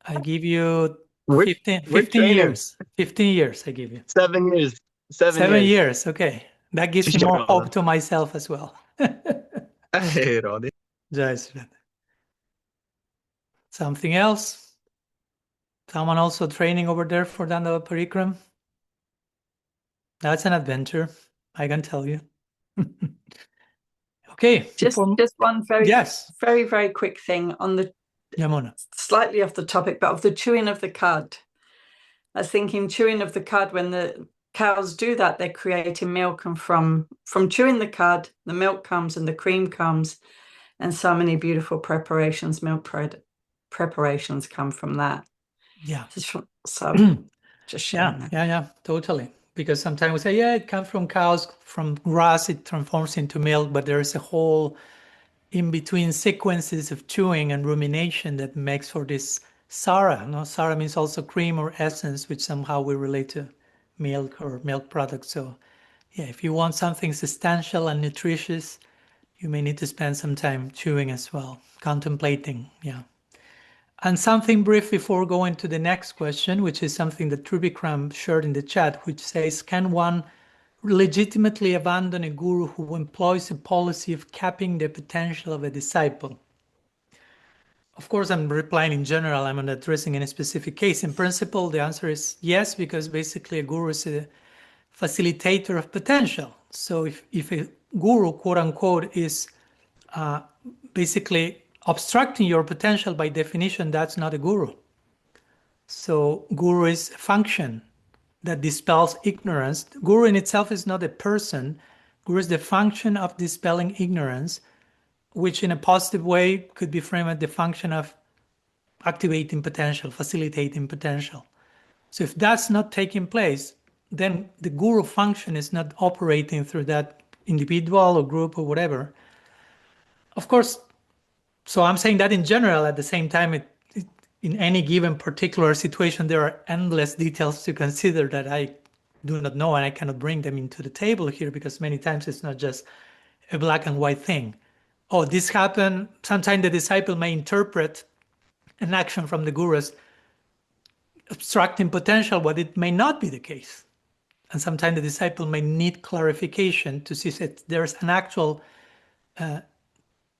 I give you 15 years. 15 years I give you. 7 years. 7 years. Okay. That gives me more hope to myself as well. Hey, Radhe. Jai Sri Radha. Something else? Someone also training over there for Dandavat Parikram? That's an adventure, I can tell you. Okay. Just one very, very quick thing on the Yamuna. Slightly off the topic, but of the chewing of the cud. I was thinking chewing of the cud, when the cows do that, they're creating milk, and from chewing the cud, the milk comes and the cream comes, and so many beautiful preparations, preparations come from that. Yeah. So just sharing that. Yeah, totally. Because sometimes we say, it comes from cows, from grass, it transforms into milk, but there is a whole in-between sequences of chewing and rumination that makes for this sara. No, sara means also cream or essence, which somehow we relate to milk or milk products. So yeah, if you want something substantial and nutritious, you may need to spend some time chewing as well, contemplating. Yeah. And something brief before going to the next question, which is something that Trubikram shared in the chat, which says, can one legitimately abandon a guru who employs a policy of capping the potential of a disciple? Of course, I'm replying in general. I'm not addressing any specific case. In principle, the answer is yes, because basically a guru is a facilitator of potential. So if guru, quote unquote, is basically obstructing your potential, by definition, that's not a guru. So guru is a function that dispels ignorance. Guru in itself is not a person. Guru is the function of dispelling ignorance, which in a positive way could be framed as the function of activating potential, facilitating potential. So if that's not taking place, then the guru function is not operating through that individual or group or whatever. Of course, so I'm saying that in general. At the same time, in any given particular situation, there are endless details to consider that I do not know, and I cannot bring them into the table here, because many times it's not just a black and white thing. Oh, this happened. Sometimes the disciple may interpret an action from the guru as obstructing potential, but it may not be the case. And sometimes the disciple may need clarification to see that there's an actual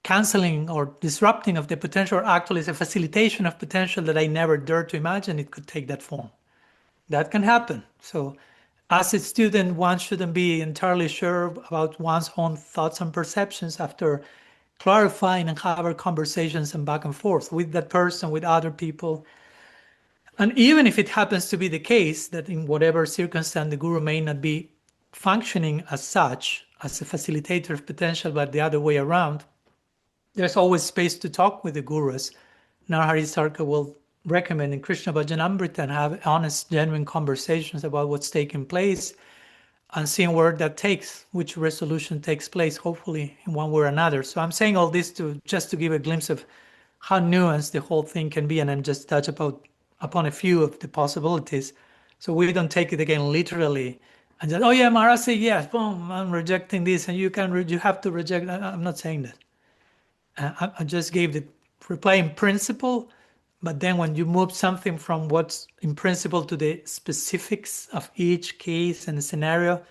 canceling or disrupting of the potential, or actually is a facilitation of potential that I never dared to imagine it could take that form. That can happen. So as a student, one shouldn't be entirely sure about one's own thoughts and perceptions after clarifying and having conversations and back and forth with that person, with other people. And even if it happens to be the case that in whatever circumstance the guru may not be functioning as such, as a facilitator of potential, but the other way around, there's always space to talk with the gurus. Narahari Sarkar will recommend in Krishna-bhakti and have honest, genuine conversations about what's taking place and seeing where that takes, which resolution takes place, hopefully in one way or another. So I'm saying all this just to give a glimpse of how nuanced the whole thing can be, and then just touch upon a few of the possibilities. So we don't take it again literally and just, oh yeah, Maharaj said yes, boom, I'm rejecting this, and you have to reject. I'm not saying that. I just gave the reply in principle, but then when you move something from what's in principle to the specifics of each case and scenario,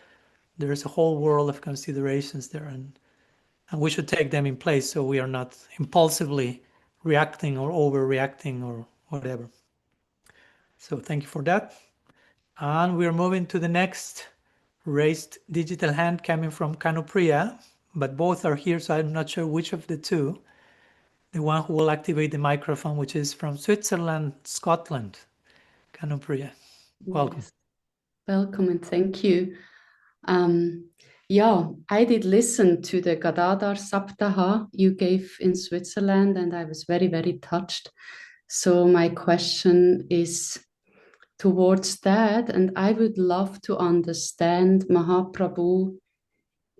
there's a whole world of considerations there, and we should take them in place so we are not impulsively reacting or overreacting or whatever. So thank you for that. And we're moving to the next raised digital hand coming from Kanupriya, but both are here, so I'm not sure which of the two. The one who will activate the microphone, which is from Switzerland, Scotland. Kanupriya, welcome. Yes. Welcome and thank you. Yeah, I did listen to the Gadadhara Saptaha you gave in Switzerland, and I was very, very touched. So my question is towards that, and I would love to understand Mahaprabhu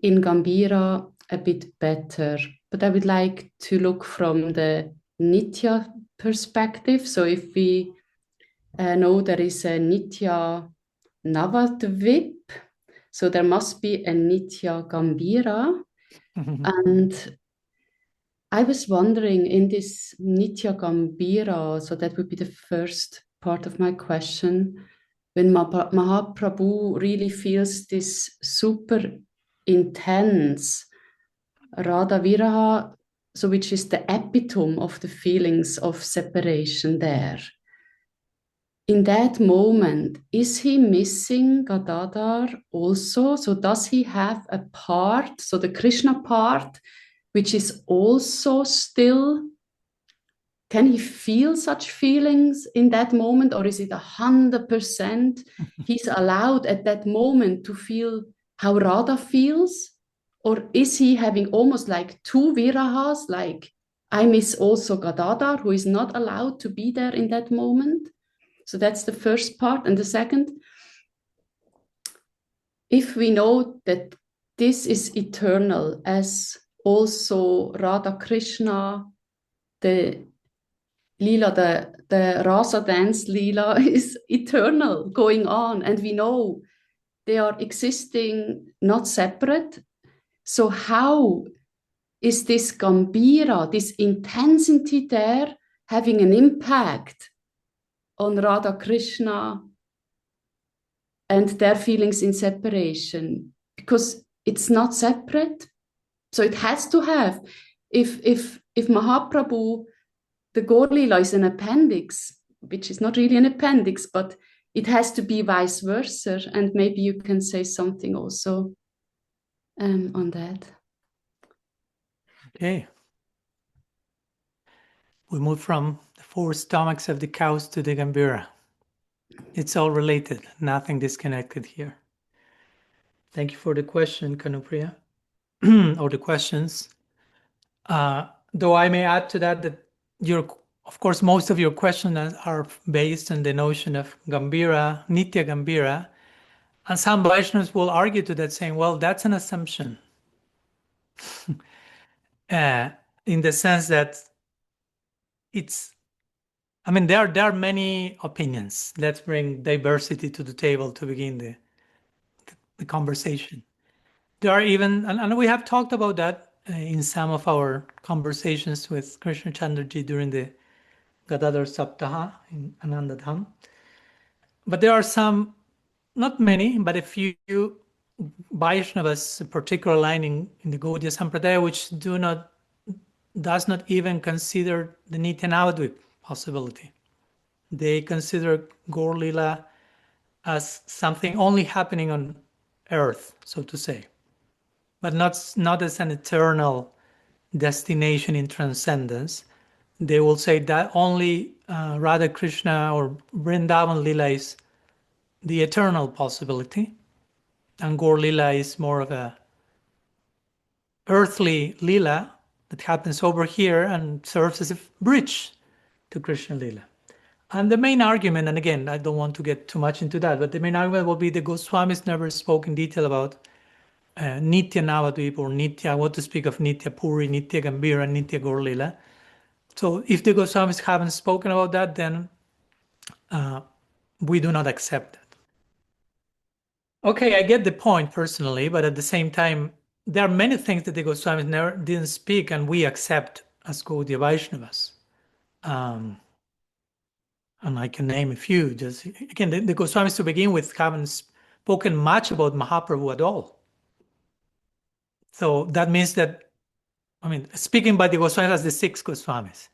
in Gambhira a bit better, but I would like to look from the Nitya perspective. So if we know there is a Nitya-Navadvipa, so there must be a Nitya-Gambhira. And I was wondering, in this Nitya-Gambhira, so that would be the first part of my question, when Mahaprabhu really feels this super intense Radha Viraha, so which is the epitome of the feelings of separation there. In that moment, is he missing Gadadhar also? So does he have a part, so the Krishna part, which is also still, can he feel such feelings in that moment, or is it 100% he's allowed at that moment to feel how Radha feels? Or is he having almost like two virahas, like I miss also Gadadhar, who is not allowed to be there in that moment? So that's the first part. And the second, if we know that this is eternal, as also Radha-Krishna, the Leela, the Rasa dance Leela is eternal, going on, and we know they are existing, not separate. So how is this Gambhira, this intensity there, having an impact on Radha-Krishna and their feelings in separation? Because it's not separate. So it has to have, if Mahaprabhu, the Gaur Leela is an appendix, which is not really an appendix, but it has to be vice versa. And maybe you can say something also on that. Okay. We move from the four stomachs of the cows to the Gambhira. It's all related, nothing disconnected here. Thank you for the question, Kanupriya, or the questions. Though I may add to that of course, most of your questions are based on the notion of Gambhira, Nitya-Gambhira, and some Vaishnavas will argue to that, saying, well, that's an assumption. In the sense that there are many opinions. Let's bring diversity to the table to begin the conversation. There are even, and we have talked about that in some of our conversations with Krishna Chandraji during the Gadadhara Saptaha in Anandadham. But there are some, not many, but a few Vaishnavas, particular line in the Gaudiya Sampradaya, which does not even consider the Nitya-Navadvipa possibility. They consider Gaur Lila as something only happening on earth, so to say, but not as an eternal destination in transcendence. They will say that only Radha-Krishna or Vrindavan Lila is the eternal possibility, and Gaur Lila is more of a earthly Lila that happens over here and serves as a bridge to Krishna Lila. And the main argument, and again, I don't want to get too much into that, but the main argument will be the Goswamis never spoke in detail about Nitya-Navadvipa or Nitya, what to speak of Nitya Puri, Nitya-Gambhira, Nitya Gaur Lila. So if the Goswamis haven't spoken about that, then we do not accept that. Okay, I get the point personally, but at the same time, there are many things that the Goswamis didn't speak and we accept as Gaudiya Vaishnavas. And I can name a few. Just again, the Goswamis to begin with haven't spoken much about Mahaprabhu at all. So that means that, speaking by the Goswamis as the six Goswamis,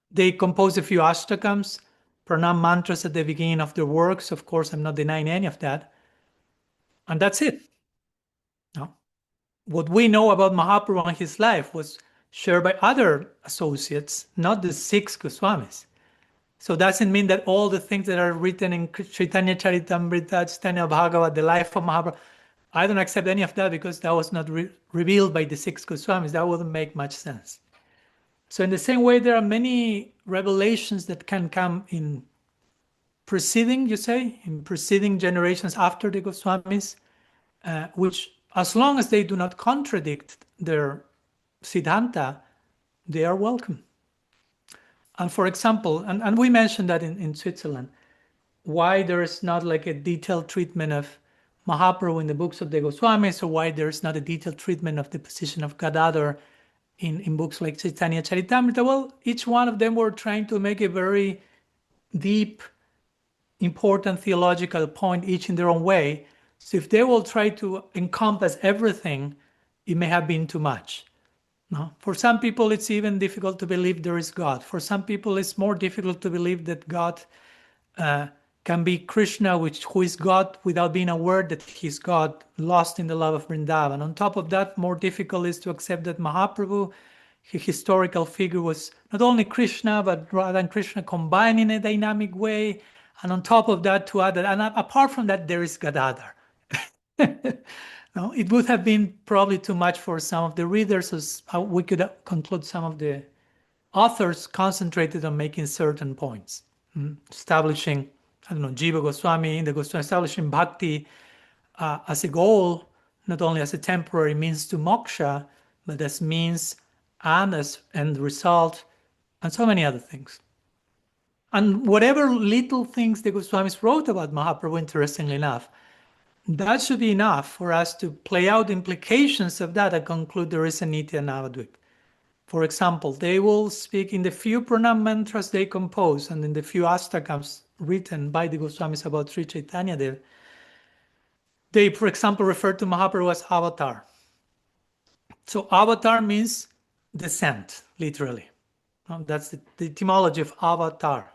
they compose a few ashtakams, pranam mantras at the beginning of their works. Of course, I'm not denying any of that. And that's it. No? What we know about Mahaprabhu and his life was shared by other associates, not the six Goswamis. So that doesn't mean that all the things that are written in Chaitanya Charitamrita, Chaitanya Bhagavat, the life of Mahaprabhu, I don't accept any of that because that was not revealed by the six Goswamis. That wouldn't make much sense. So in the same way, there are many revelations that can come in preceding generations after the Goswamis, which as long as they do not contradict their Siddhanta, they are welcome. And for example, and we mentioned that in Switzerland, why there is not like a detailed treatment of Mahaprabhu in the books of the Goswamis, or why there is not a detailed treatment of the position of Gadadhara in books like Chaitanya Charitamrita. Well, each one of them were trying to make a very deep, important theological point, each in their own way. So if they will try to encompass everything, it may have been too much. No? For some people, it's even difficult to believe there is God. For some people, it's more difficult to believe that God can be Krishna, who is God without being aware that he's God, lost in the love of Vrindavan. On top of that, more difficult is to accept that Mahaprabhu, his historical figure, was not only Krishna, but Radha and Krishna combined in a dynamic way. And on top of that, to add that, and apart from that, there is Gadadhara. No, it would have been probably too much for some of the readers, as we could conclude some of the authors concentrated on making certain points, establishing, Jiva Goswami, the Goswami, establishing bhakti as a goal, not only as a temporary means to moksha, but as means and as end result, and so many other things. And whatever little things the Goswamis wrote about Mahaprabhu, interestingly enough, that should be enough for us to play out the implications of that and conclude there is a Nitya-Navadvipa. For example, they will speak in the few pranam mantras they compose and in the few astakams written by the Goswamis about Sri Chaitanya Dev. They, for example, refer to Mahaprabhu as avatar. So avatar means descent, literally. That's the etymology of avatar,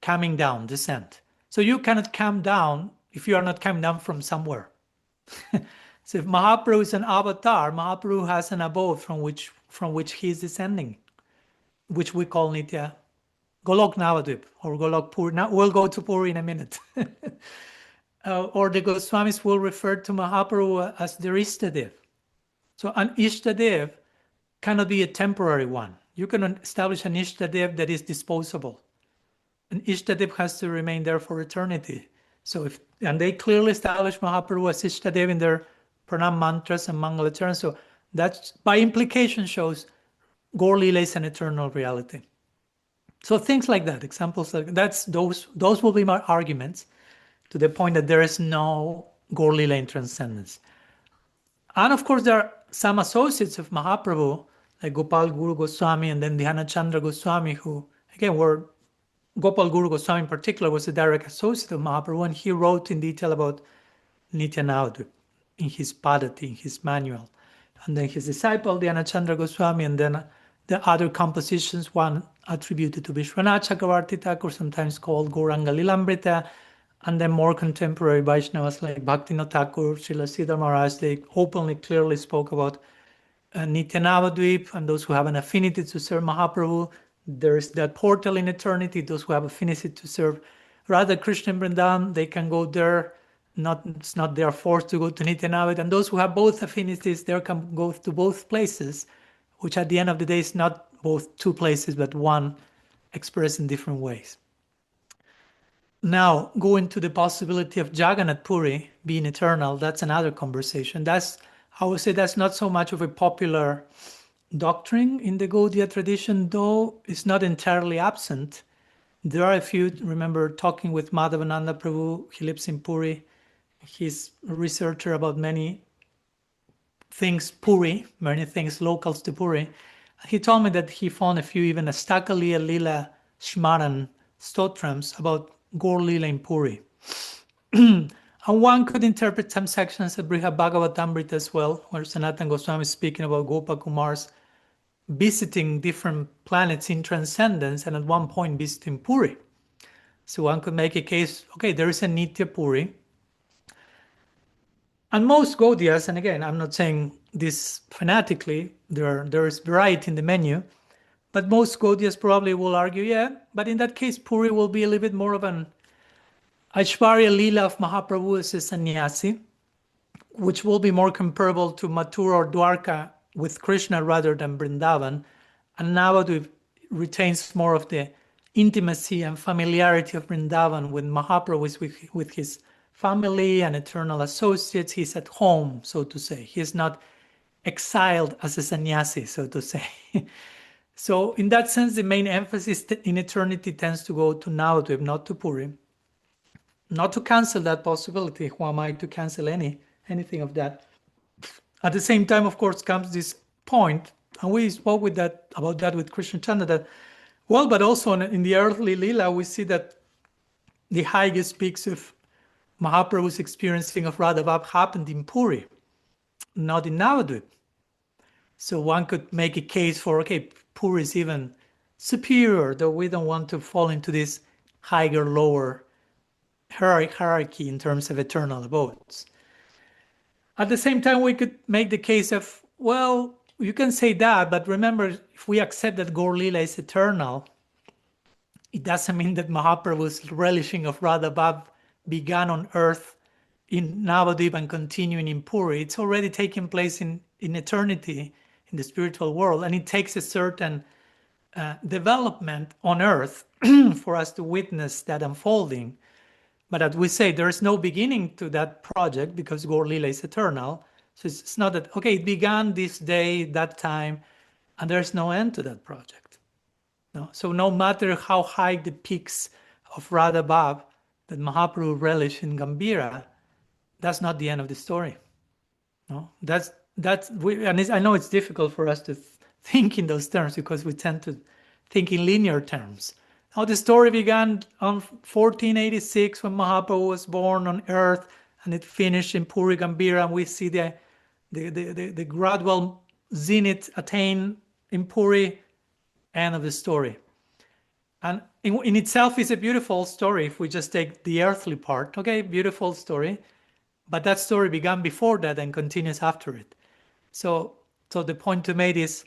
coming down, descent. So you cannot come down if you are not coming down from somewhere. So if Mahaprabhu is an avatar, Mahaprabhu has an abode from which he is descending, which we call Nitya Golok Navadvip or Golok Puri. Now we'll go to Puri in a minute. Or the Goswamis will refer to Mahaprabhu as their Ishtadev. So an Ishtadev cannot be a temporary one. You can establish an Ishtadev that is disposable. An Ishtadev has to remain there for eternity. And they clearly establish Mahaprabhu as Ishtadev in their pranam mantras and mangala charans. So that by implication shows Gaur Lila is an eternal reality. So things like that, examples like those will be my arguments to the point that there is no Gaur Lila in transcendence. And of course, there are some associates of Mahaprabhu, like Gopal Guru Goswami and then Dhyana Chandra Goswami, who again were Gopal Guru Goswami in particular was a direct associate of Mahaprabhu, and he wrote in detail about Nitya-Navadvipa in his Padati, in his manual. And then his disciple, Dhyana Chandra Goswami, and then the other compositions, one attributed to Vishwanath Chakravarti Thakur, sometimes called Gauranga Lilamrita, and then more contemporary Vaishnavas like Bhaktivinoda Thakur, Srila Siddhar Maharaj, they openly, clearly spoke about Nitya-Navadvipa, and those who have an affinity to serve Mahaprabhu. There is that portal in eternity. Those who have affinity to serve Radha-Krishna and Vrindavan, they can go there. It's not they are forced to go to Nitya-Navadvipa. And those who have both affinities, they can go to both places, which at the end of the day is not both two places, but one expressed in different ways. Now, going to the possibility of Jagannath Puri being eternal, that's another conversation. I would say that's not so much of a popular doctrine in the Gaudiya tradition, though it's not entirely absent. There are a few, remember talking with Madhavananda Prabhu, he lives in Puri. He's a researcher about many things Puri, many things locals to Puri. He told me that he found a few even Astakaliya Lila Shmaran stotrams about Gaur Lila in Puri. And one could interpret some sections of Brihad Bhagavatamrita as well, where Sanatana Goswami is speaking about Gopakumar's visiting different planets in transcendence and at one point visiting Puri. So one could make a case, okay, there is a Nitya Puri. And most Gaudiyas, and again, I'm not saying this fanatically, there is variety in the menu, but most Gaudiyas probably will argue, yeah, but in that case, Puri will be a little bit more of an Aishwarya Leela of Mahaprabhu as a sannyasi, which will be more comparable to Mathura or Dwarka with Krishna rather than Vrindavan. And Navadvipa retains more of the intimacy and familiarity of Vrindavan when Mahaprabhu is with his family and eternal associates. He's at home, so to say. He is not exiled as a sannyasi, so to say. So in that sense, the main emphasis in eternity tends to go to Navadvipa, not to Puri. Not to cancel that possibility. Who am I to cancel anything of that? At the same time, of course, comes this point, and we spoke about that with Krishna Chandra, that, well, but also in the earthly Leela, we see that the highest speaks of Mahaprabhu's experiencing of Radha-Bhav happened in Puri, not in Navadvipa. So one could make a case for, okay, Puri is even superior, though we don't want to fall into this higher, lower hierarchy in terms of eternal abodes. At the same time, we could make the case of, well, you can say that, but remember, if we accept that Gaur Lila is eternal, it doesn't mean that Mahaprabhu's relishing of Radha-Bhav began on earth in Navadvipa and continuing in Puri. It's already taking place in eternity, in the spiritual world, and it takes a certain development on earth for us to witness that unfolding. But as we say, there is no beginning to that project because Gaur Lila is eternal. So it's not that, okay, it began this day, that time, and there's no end to that project. No? So no matter how high the peaks of Radha-Bhav that Mahaprabhu relished in Gambhira, that's not the end of the story. No? I know it's difficult for us to think in those terms because we tend to think in linear terms. How the story began on 1486 when Mahaprabhu was born on earth, and it finished in Puri Gambhira, and we see the gradual zenith attained in Puri, end of the story. And in itself is a beautiful story if we just take the earthly part. Okay, beautiful story. But that story began before that and continues after it. So the point to make is,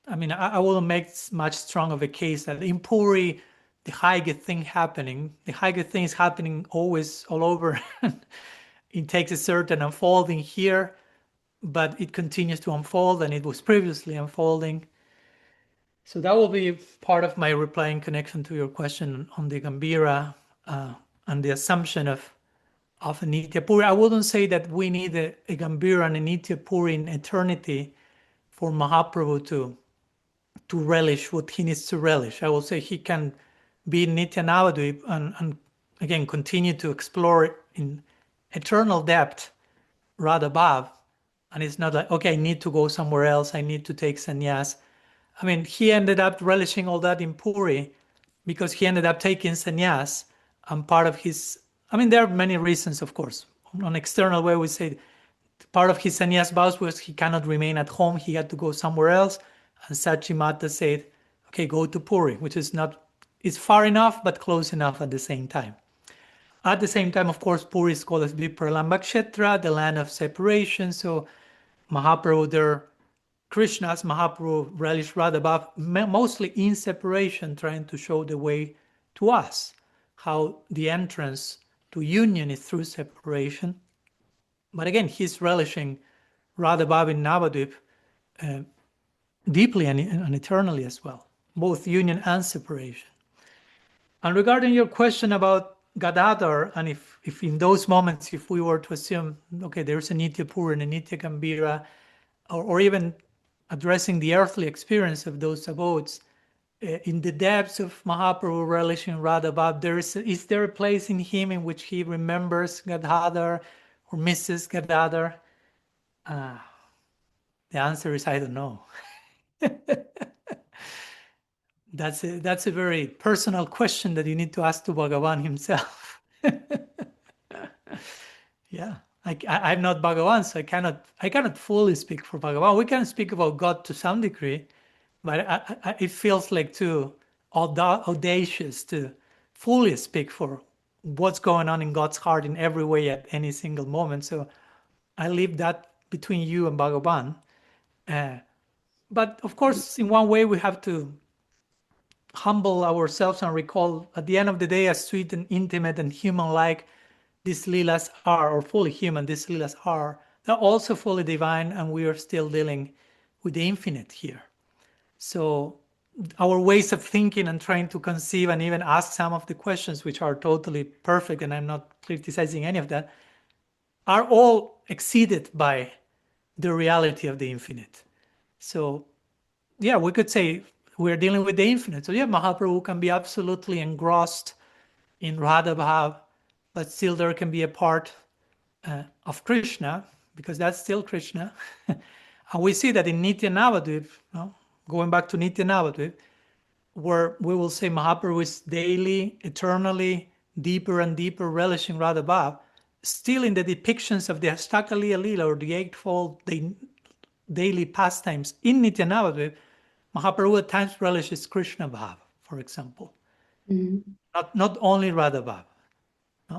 I mean, I wouldn't make much strong of a case that in Puri, the Hygge thing happening, the Hygge thing is happening always all over. It takes a certain unfolding here, but it continues to unfold, and it was previously unfolding. So that will be part of my reply in connection to your question on the Gambhira and the assumption of a Nitya Puri. I wouldn't say that we need a Gambhira and a Nitya Puri in eternity for Mahaprabhu to relish what he needs to relish. I will say he can be Nitya-Navadvipa and again continue to explore in eternal depth Radha Bhav. And it's not like, okay, I need to go somewhere else, I need to take sannyas. I mean, he ended up relishing all that in Puri because he ended up taking sannyas, and part of his, I mean, there are many reasons, of course. On external way, we say part of his sannyas vows was he cannot remain at home, he had to go somewhere else. And Sachi Mata said, okay, go to Puri, which is not, it's far enough, but close enough at the same time. At the same time, of course, Puri is called as Vipralamba Kshetra, the land of separation. So Mahaprabhu there, Krishna's Mahaprabhu relished Radha Bhav, mostly in separation, trying to show the way to us, how the entrance to union is through separation. But again, he's relishing Radha Bhav in Navadvip deeply and eternally as well, both union and separation. And regarding your question about Gadadhara, and if in those moments, if we were to assume, okay, there's a Nitya Puri and a Nitya-Gambhira, or even addressing the earthly experience of those abodes, in the depths of Mahaprabhu relishing Radha Bhav, is there a place in him in which he remembers Gadadhara or misses Gadadhara? The answer is, I don't know. That's a very personal question that you need to ask to Bhagavan himself. Yeah, I'm not Bhagavan, so I cannot fully speak for Bhagavan. We can speak about God to some degree, but it feels like too audacious to fully speak for what's going on in God's heart in every way at any single moment. So I leave that between you and Bhagavan. But of course, in one way, we have to humble ourselves and recall at the end of the day, as sweet and intimate and human-like these leelas are, or fully human these leelas are, they're also fully divine, and we are still dealing with the infinite here. So our ways of thinking and trying to conceive and even ask some of the questions, which are totally perfect, and I'm not criticizing any of that, are all exceeded by the reality of the infinite. So yeah, we could say we're dealing with the infinite. So yeah, Mahaprabhu can be absolutely engrossed in Radha Bhav, but still there can be a part of Krishna, because that's still Krishna. And we see that in Nitya-Navadvipa, going back to Nitya-Navadvipa, where we will say Mahaprabhu is daily, eternally, deeper and deeper relishing Radha Bhav, still in the depictions of the Astakaliya Lila, or the eightfold daily pastimes in Nitya-Navadvipa, Mahaprabhu at times relishes Krishna Bhav, for example. Not only Radha Bhav.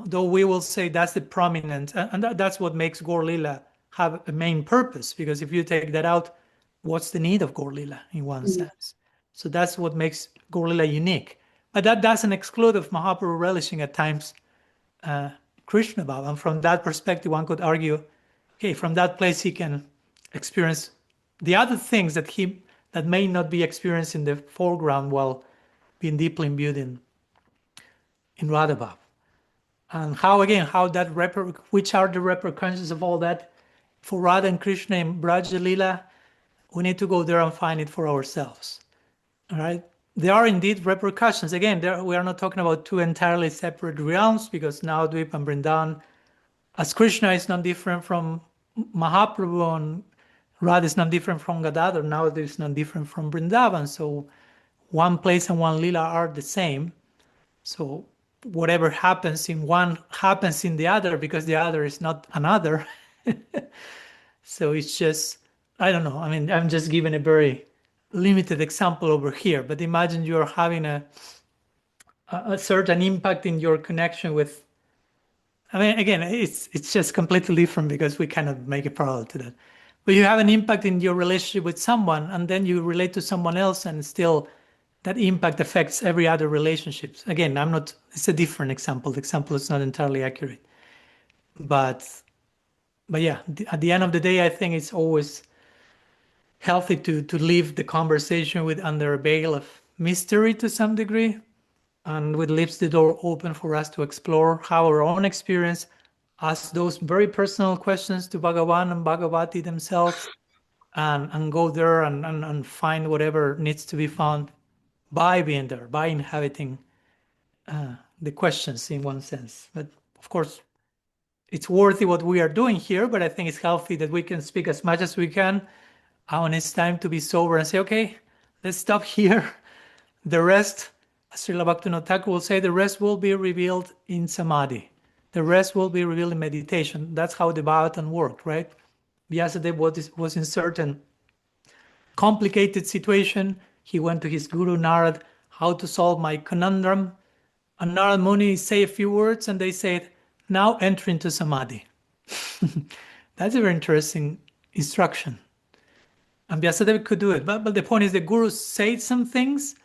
Though we will say that's the prominent, and that's what makes Gaur Lila have a main purpose, because if you take that out, what's the need of Gaur Lila in one sense? So that's what makes Gaur Lila unique. But that doesn't exclude of Mahaprabhu relishing at times Krishna Bhav. And from that perspective, one could argue, okay, from that place he can experience the other things that may not be experienced in the foreground while being deeply imbued in Radha Bhav. And which are the repercussions of all that for Radha and Krishna in Braja Lila? We need to go there and find it for ourselves. All right? There are indeed repercussions. Again, we are not talking about two entirely separate realms, because Navadvipa and Vrindavan, as Krishna is not different from Mahaprabhu, and Radha is not different from Gadadhara, Navadvipa is not different from Vrindavan. So one place and one Lila are the same. So whatever happens in one happens in the other, because the other is not another. So it's just, I don't know. I mean, I'm just giving a very limited example over here, but imagine you're having a certain impact in your connection with I mean, again, it's just completely different because we cannot make a parallel to that. But you have an impact in your relationship with someone, and then you relate to someone else, and still that impact affects every other relationships. Again, it's a different example. The example is not entirely accurate. But yeah, at the end of the day, I think it's always healthy to leave the conversation with under a veil of mystery to some degree, and which leaves the door open for us to explore how our own experience, ask those very personal questions to Bhagavan and Bhagavati themselves, and go there and find whatever needs to be found by being there, by inhabiting the questions in one sense. But of course, it's worthy what we are doing here, but I think it's healthy that we can speak as much as we can. When it's time to be sober and say, okay, let's stop here. The rest, as Srila Bhaktivinoda Thakur will say, the rest will be revealed in samadhi. The rest will be revealed in meditation. That's how the Bhagavatam worked, right? Vyasadeva was in certain complicated situation. He went to his guru Narad, how to solve my conundrum. And Narad Muni say a few words and they said, now enter into samadhi. That's a very interesting instruction. And Vyasadeva could do it. But the point is the guru said some things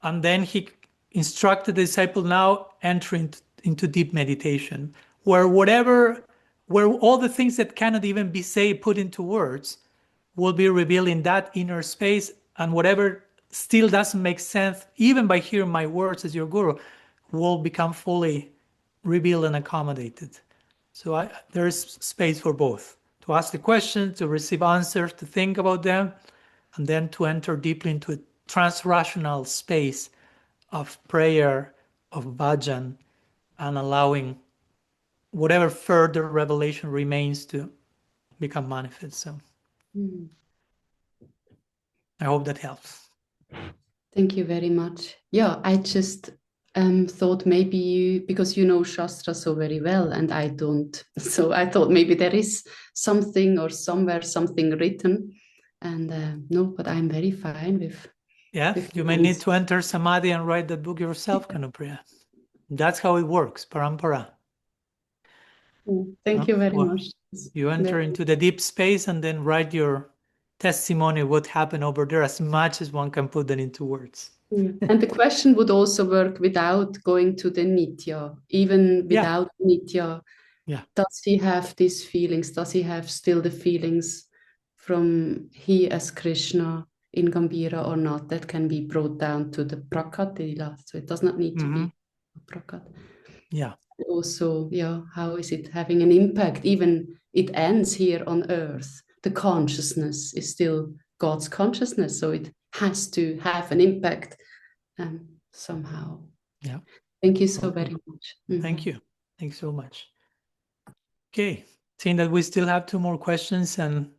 and then he instructed the disciple now enter into deep meditation, where all the things that cannot even be put into words will be revealed in that inner space, and whatever still doesn't make sense, even by hearing my words as your guru, will become fully revealed and accommodated. So there is space for both, to ask the questions, to receive answers, to think about them, and then to enter deeply into a transrational space of prayer, of bhajan, and allowing whatever further revelation remains to become manifest. So I hope that helps. Thank you very much. Yeah, I just thought maybe you, because you know Shastra so very well and I don't, so I thought maybe there is something or somewhere something written, and no, but I'm very fine with. Yeah, you may need to enter samadhi and write that book yourself, Kanupriya. That's how it works, parampara. Thank you very much. You enter into the deep space and then write your testimony of what happened over there as much as one can put that into words. Yeah. And the question would also work without going to the Nitya, even without Nitya. Yeah. Does he have these feelings? Does he have still the feelings from he as Krishna in Gambhira or not? That can be brought down to the Prakat Lila. So it does not need to be Prakat. Yeah. Also, how is it having an impact? Even it ends here on earth. The consciousness is still God's consciousness. So it has to have an impact somehow. Yeah. Thank you so very much. Thank you. Thanks so much. Okay. Seeing that we still have 2 more questions and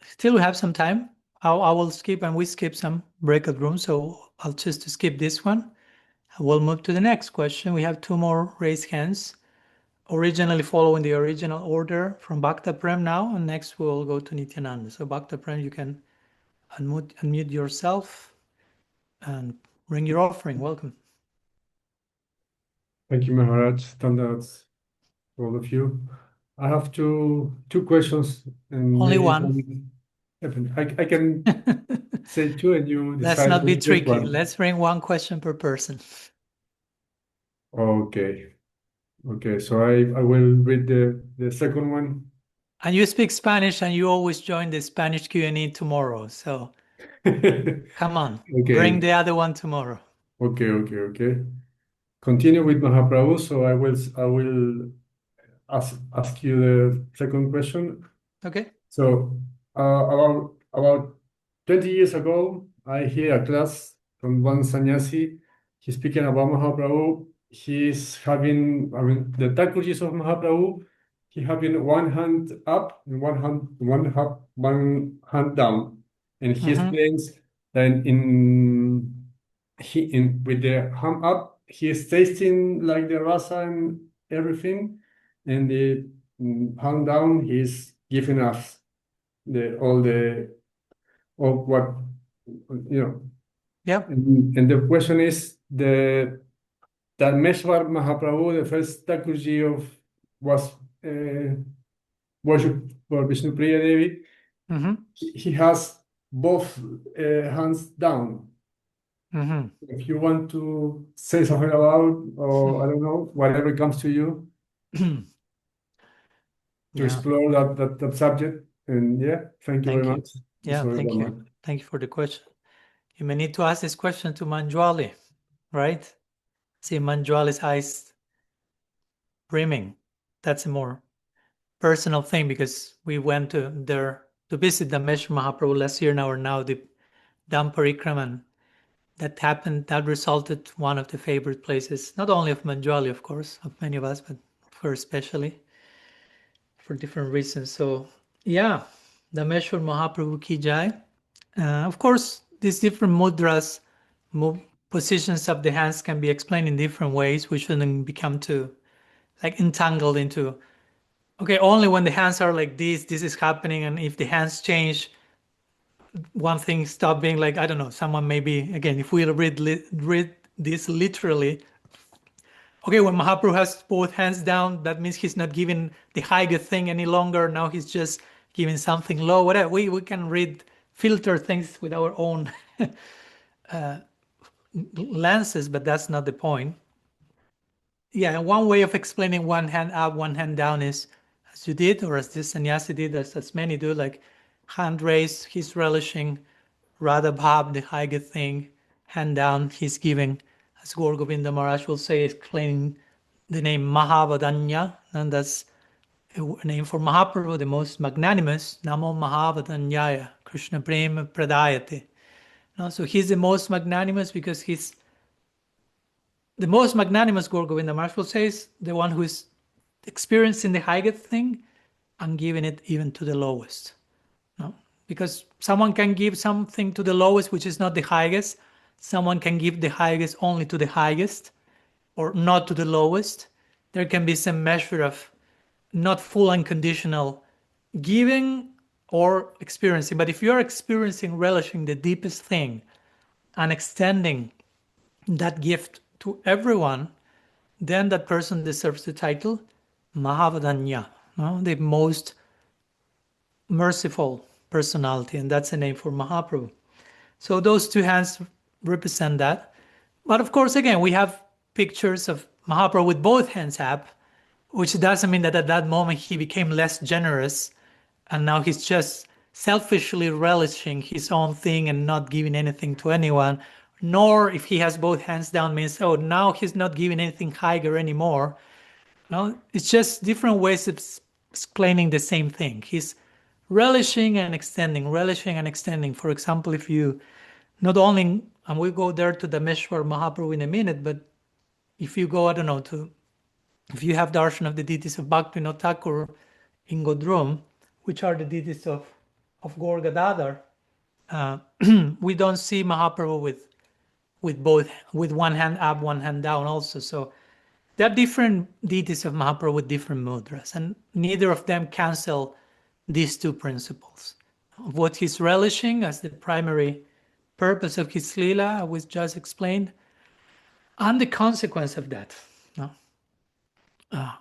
still we have some time. I will skip, and we skip some breakout rooms. So I'll just skip this one. We'll move to the next question. We have 2 more raised hands, originally following the original order from Bhakta Prem now, and next we'll go to Nityananda. So Bhakta Prem, you can unmute yourself and bring your offering. Welcome. Thank you, Maharaj. Standards for all of you. I have two questions. And Only one. I can say 2 and you decide. Let's not be which tricky. one. Let's bring 1 question per person. Okay. So I will read the second one. And you speak Spanish, and you always join the Spanish Q&A tomorrow. So come on, bring the other one tomorrow. Okay. Continue with Mahaprabhu. So I will ask you the second question. Okay. So about 20 years ago, I hear a class from one sannyasi. He's speaking about Mahaprabhu. He's having, the Thakurjis of Mahaprabhu. He having one hand up and one hand down, and he explains that with the hand up, he is tasting like the rasa and everything, and the hand down, he's giving us all what Yeah. And the question is, the Dhamesvara Mahaprabhu, the first Thakurji of was worship for Vishnu Priya Devi, Mm-hmm. he has both hands down. Mm-hmm. If you want to say something about, or I don't know, whatever comes to you to Yeah. explore that subject. And yeah, thank you Thank very you. much. Yeah, Sorry thank about you. that. Thank you for the question. You may need to ask this question to Manjwali, right? See Manjwali's eyes brimming. That's a more personal thing because we went to there to visit Dhamesvara Mahaprabhu last year now the Dham Parikraman. That happened, that resulted one of the favorite places, not only of Manjwali, of course, of many of us, but of her especially, for different reasons. So, yeah, Dhamesvara Mahaprabhu ki jai. Of course, these different mudras, positions of the hands can be explained in different ways. We shouldn't become too entangled into, okay, only when the hands are like this is happening, and if the hands change, one thing stop being like, I don't know, someone maybe, again, if we read this literally, okay, when Mahaprabhu has both hands down, that means he's not giving the higher thing any longer. Now he's just giving something low. Whatever. We can filter things with our own lenses, but that's not the point. Yeah, and one way of explaining one hand up, one hand down is as you did, or as this sannyasi did, as many do, like hand raised, he's relishing, Radha Bhav, the higher thing, hand down, he's giving, as Gaur Govinda Maharaj will say, explaining the name Mahavadanya, and that's a name for Mahaprabhu, the most magnanimous, Namo Mahavadanyaya, Krishna Prema Pradayate. So he's the most magnanimous because he's the most magnanimous, Gaur Govinda Maharaj will say, is the one who is experiencing the highest thing and giving it even to the lowest. No? Because someone can give something to the lowest, which is not the highest. Someone can give the highest only to the highest or not to the lowest. There can be some measure of not full unconditional giving or experiencing. But if you're experiencing, relishing the deepest thing and extending that gift to everyone, then that person deserves the title Mahavadanya, the most merciful personality, and that's a name for Mahaprabhu. So those two hands represent that. But of course, again, we have pictures of Mahaprabhu with both hands up, which doesn't mean that at that moment he became less generous and now he's just selfishly relishing his own thing and not giving anything to anyone. Nor if he has both hands down means, oh, now he's not giving anything higher anymore. No, it's just different ways of explaining the same thing. He's relishing and extending, relishing and extending. For example, if you not only, and we'll go there to Dhamesvara Mahaprabhu in a minute, but if you go, I don't know, if you have darshan of the deities of Bhaktivinoda Thakur in Godrum, which are the deities of Gaur Gadadhar, we don't see Mahaprabhu with one hand up, one hand down also. So there are different deities of Mahaprabhu with different mudras, and neither of them cancel these two principles. What he's relishing as the primary purpose of his lila, I was just explained, and the consequence of that.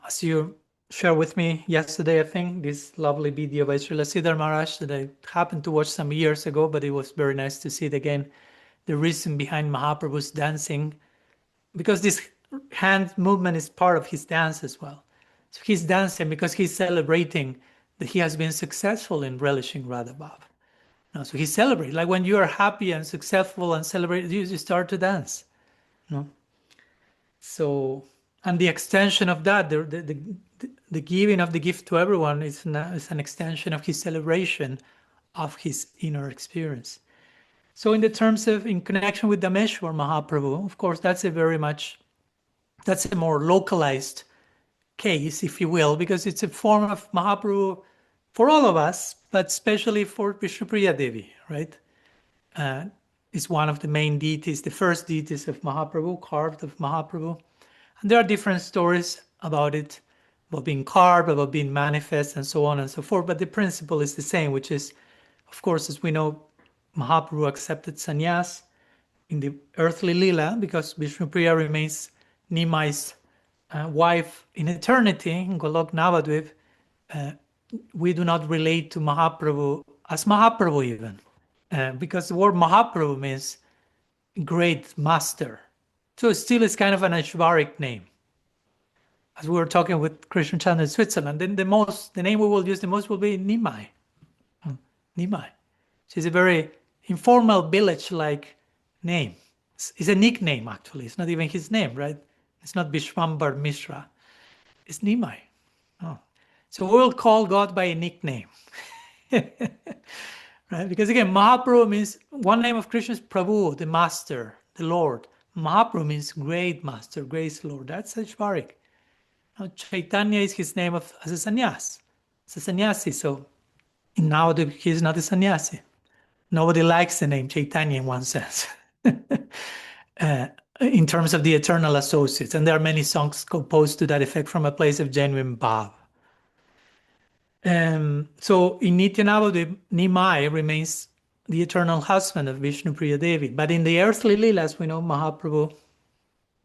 As you shared with me yesterday, I think, this lovely video by Srila Siddhar Maharaj that I happened to watch some years ago, but it was very nice to see it again. The reason behind Mahaprabhu's dancing, because this hand movement is part of his dance as well. So he's dancing because he's celebrating that he has been successful in relishing Radha Bhav. So he celebrates. Like when you are happy and successful and celebrate, you start to dance. So, and the extension of that, the giving of the gift to everyone is an extension of his celebration of his inner experience. So in the terms of, in connection with Dhamesvara Mahaprabhu, of course, that's a more localized case, if you will, because it's a form of Mahaprabhu for all of us, but especially for Vishnupriya Devi, right? Is one of the main deities, the first deities of Mahaprabhu, carved of Mahaprabhu. And there are different stories about it, about being carved, about being manifest, and so on and so forth. But the principle is the same, which is, of course, as we know, Mahaprabhu accepted sannyas in the earthly lila because Vishnupriya remains Nimai's wife in eternity, in Golok Navadvip, we do not relate to Mahaprabhu as Mahaprabhu even, because the word Mahaprabhu means great master. So it still is kind of an Ashvaric name. As we were talking with Krishna Chandra in Switzerland, then the name we will use the most will be Nimai. Nimai. It's a very informal village-like name. It's a nickname, actually. It's not even his name, right? It's not Vishwambar Mishra. It's Nimai. Oh. So we'll call God by a nickname. Right? Because again, Mahaprabhu means, one name of Krishna is Prabhu, the master, the Lord. Mahaprabhu means great master, great Lord. That's Ashvaric. Now, Chaitanya is his name as a sannyas. It's a sannyasi, so now he is not a sannyasi. Nobody likes the name Chaitanya in one sense, in terms of the eternal associates. And there are many songs composed to that effect from a place of genuine bhav. So in Nitya-Navadvipa, Nimai remains the eternal husband of Vishnu Priya Devi. But in the earthly Leelas, we know Mahaprabhu,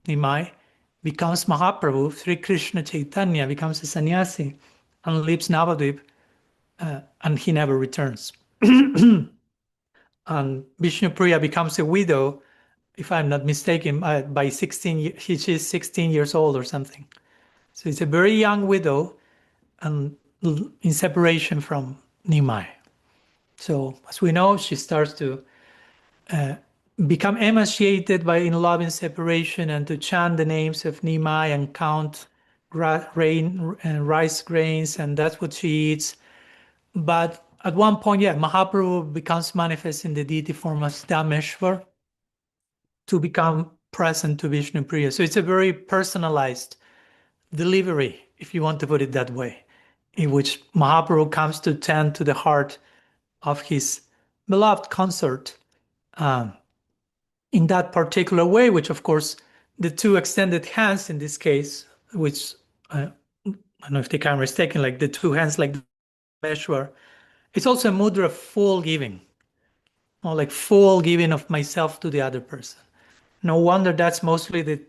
Nimai, becomes Mahaprabhu. Sri Krishna Chaitanya becomes a sannyasi and leaves Navadvip, and he never returns. And Vishnu Priya becomes a widow, if I'm not mistaken, by 16. She's 16 years old or something. So it's a very young widow, and in separation from Nimai. So as we know, she starts to become emaciated by in love and separation, and to chant the names of Nimai and count rice grains, and that's what she eats. But at one point, Mahaprabhu becomes manifest in the deity form as Dhamesvara to become present to Vishnu Priya. So it's a very personalized delivery, if you want to put it that way, in which Mahaprabhu comes to tend to the heart of his beloved consort in that particular way, which of course the two extended hands in this case, which I don't know if the camera is taken, like the two hands like Meshwar, it's also a mudra of full giving, or like full giving of myself to the other person. No wonder that's mostly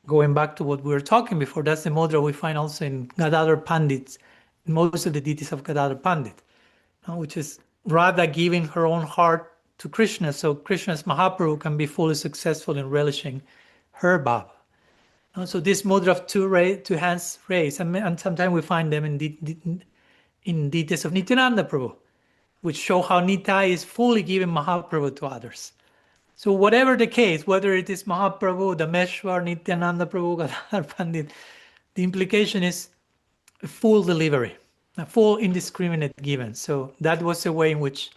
going back to what we were talking before, that's the mudra we find also in Gadadhara Pandits, most of the deities of Gadadhara Pandit, which is Radha giving her own heart to Krishna, so Krishna's Mahaprabhu can be fully successful in relishing her bhava. So this mudra of two hands raised, and sometimes we find them in deities of Nityananda Prabhu, which show how Nitai is fully giving Mahaprabhu to others. So whatever the case, whether it is Mahaprabhu, Dhameshwar, Nityananda Prabhu, Gadadhara Pandit, the implication is a full delivery, a full indiscriminate giving. So that was the way in which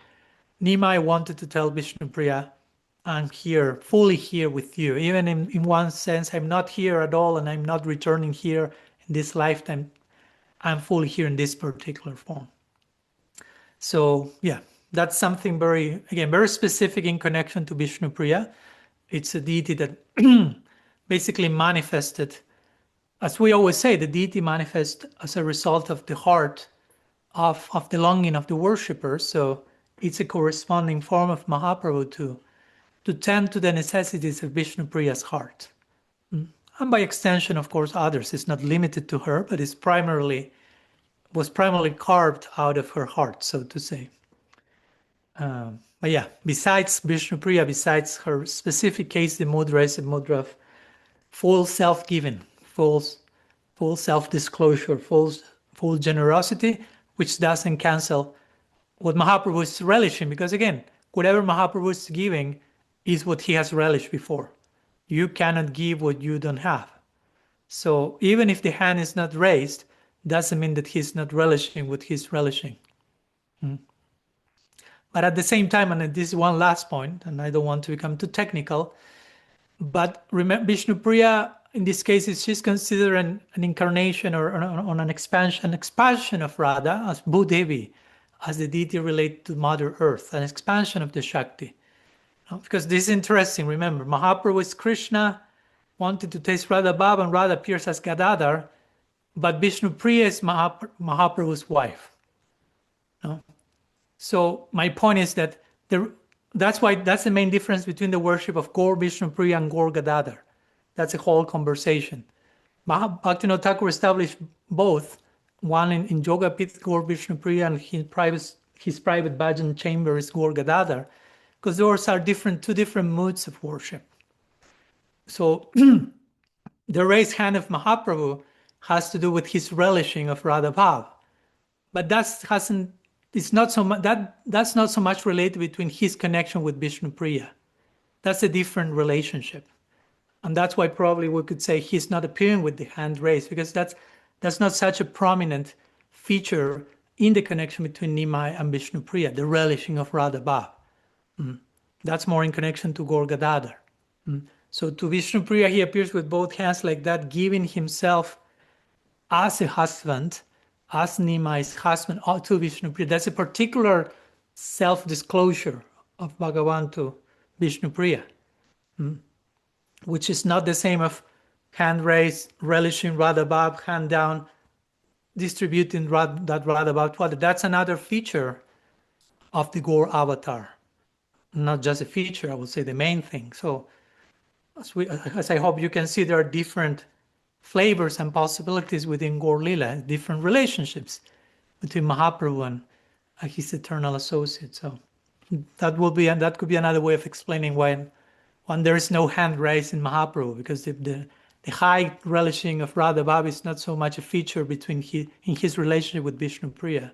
Nimai wanted to tell Vishnu Priya, I'm here, fully here with you. Even in one sense, I'm not here at all, and I'm not returning here in this lifetime. I'm fully here in this particular form. So that's something very specific in connection to Vishnu Priya. It's a deity that basically manifested, as we always say, the deity manifests as a result of the heart of the longing of the worshipper. So it's a corresponding form of Mahaprabhu to tend to the necessities of Vishnu Priya's heart. And by extension, of course, others. It's not limited to her, but was primarily carved out of her heart, so to say. Besides Vishnu Priya, besides her specific case, the mudra is a mudra of full self-giving, full self-disclosure, full generosity, which doesn't cancel what Mahaprabhu is relishing, because again, whatever Mahaprabhu is giving is what he has relished before. You cannot give what you don't have. So even if the hand is not raised, doesn't mean that he's not relishing what he's relishing. But at the same time, and this is one last point, and I don't want to become too technical, but remember, Vishnu Priya, in this case, she's considered an incarnation or an expansion of Radha as Bhudevi, as the deity related to Mother Earth, an expansion of the Shakti. Because this is interesting, remember, Mahaprabhu is Krishna, wanted to taste Radha Bhav, and Radha appears as Gadadhara, but Vishnu Priya is Mahaprabhu's wife. So my point is that that's the main difference between the worship of Gaur Vishnu Priya and Gaur Gadadhara. That's a whole conversation. Bhaktivinoda Thakur established both, one in Yoga Pit, Gaur Vishnupriya, and his private bhajan chamber is Gaur Gadadhar, because those are two different moods of worship. So the raised hand of Mahaprabhu has to do with his relishing of Radha Bhav, but that's not so much related between his connection with Vishnupriya. That's a different relationship. And that's why probably we could say he's not appearing with the hand raised, because that's not such a prominent feature in the connection between Nimai and Vishnupriya, the relishing of Radha Bhav. That's more in connection to Gaur Gadadhar. So to Vishnupriya, he appears with both hands like that, giving himself as a husband, as Nimai's husband to Vishnupriya. That's a particular self-disclosure of Bhagavan to Vishnupriya, which is not the same of hand raised, relishing Radha Bhav, hand down, distributing that Radha Bhav to others. That's another feature of the Gaur avatar. Not just a feature, I would say the main thing. So as I hope you can see, there are different flavors and possibilities within Gaur Lila, different relationships between Mahaprabhu and his eternal associate. So that could be another way of explaining why when there is no hand raised in Mahaprabhu, because the high relishing of Radha Bhav is not so much a feature in his relationship with Vishnupriya.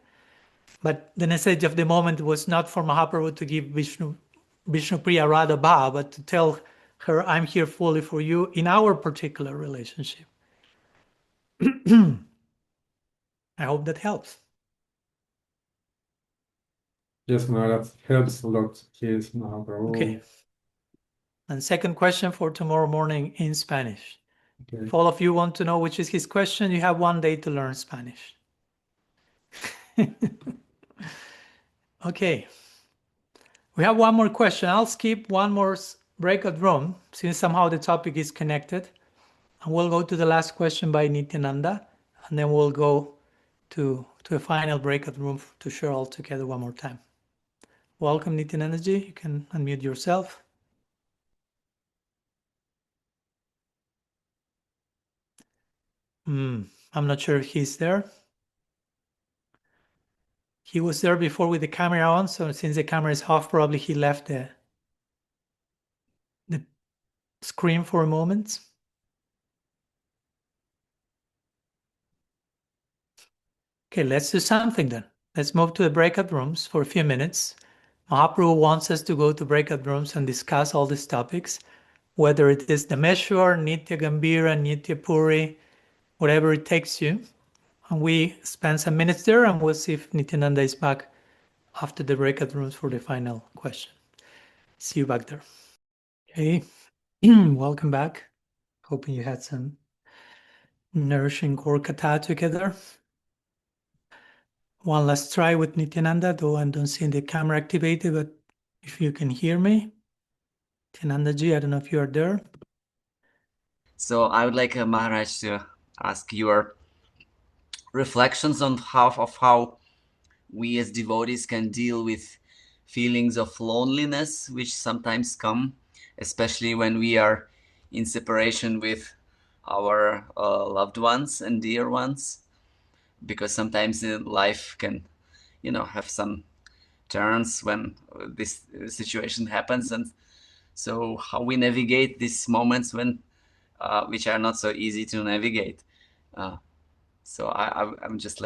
But the necessity of the moment was not for Mahaprabhu to give Vishnupriya Radha Bhav, but to tell her, I'm here fully for you in our particular relationship. I hope that helps. Yes, Maharaj, helps a lot. Yes, Mahaprabhu. Okay. And second question for tomorrow morning in Spanish. Okay. If all of you want to know which is his question, you have one day to learn Spanish. Okay. We have one more question. I'll skip one more breakout room since somehow the topic is connected. And we'll go to the last question by Nityananda, and then we'll go to a final breakout room to share all together one more time. Welcome, Nityananda-ji. You can unmute yourself. I'm not sure if he's there. He was there before with the camera on, so since the camera is off, probably he left the screen for a moment. Okay, let's do something then. Let's move to the breakout rooms for a few minutes. Mahaprabhu wants us to go to breakout rooms and discuss all these topics, whether it is Dhamesvara, Nitya-Gambhira, Nitya-Puri, whatever it takes you. And we spend some minutes there, and we'll see if Nityananda is back after the breakout rooms for the final question. See you back there. Okay, welcome back. Hoping you had some nourishing Gaur Katha together. One last try with Nityananda, though I don't see the camera activated, but if you can hear me. Nityananda-ji, I don't know if you are there. So I would like Maharaj to ask your reflections on how we as devotees can deal with feelings of loneliness, which sometimes come, especially when we are in separation with our loved ones and dear ones, because sometimes life can, have some turns when this situation happens, and so how we navigate these moments when which are not so easy to navigate. So I'm just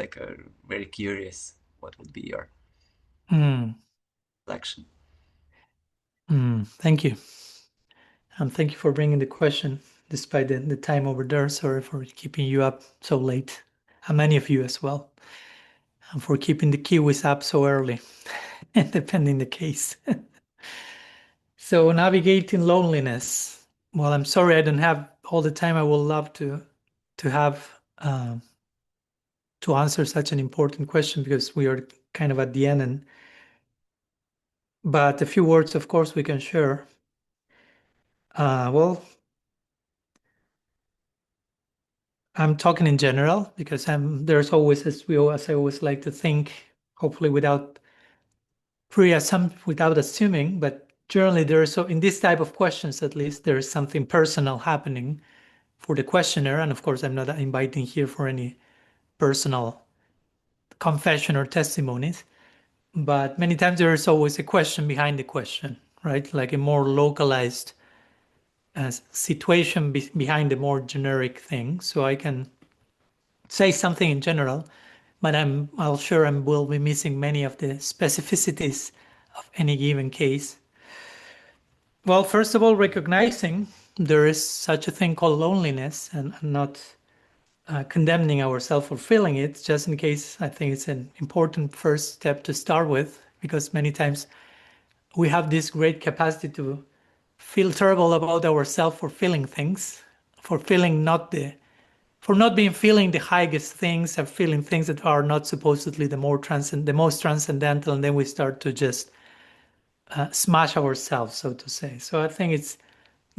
very curious. What would be your reflection? Thank you. And thank you for bringing the question, despite the time over there. Sorry for keeping you up so late, and many of you as well, and for keeping the Kiwis up so early, depending the case. So navigating loneliness. Well, I'm sorry I don't have all the time. I would love to have to answer such an important question, because we are kind of at the end. But a few words, of course, we can share. Well, I'm talking in general, because there's always, as I always like to think, hopefully without assuming, but generally in this type of questions, at least, there is something personal happening for the questioner. And of course, I'm not inviting here for any personal confession or testimonies, but many times there is always a question behind the question, right? Like a more localized situation behind a more generic thing. So I can say something in general, but I'll sure will be missing many of the specificities of any given case. Well, first of all, recognizing there is such a thing called loneliness, and not condemning ourselves for feeling it, just in case. I think it's an important first step to start with, because many times we have this great capacity to feel terrible about ourselves for feeling things, for not being feeling the highest things, and feeling things that are not supposedly the most transcendental, and then we start to just smash ourselves, so to say. So I think it's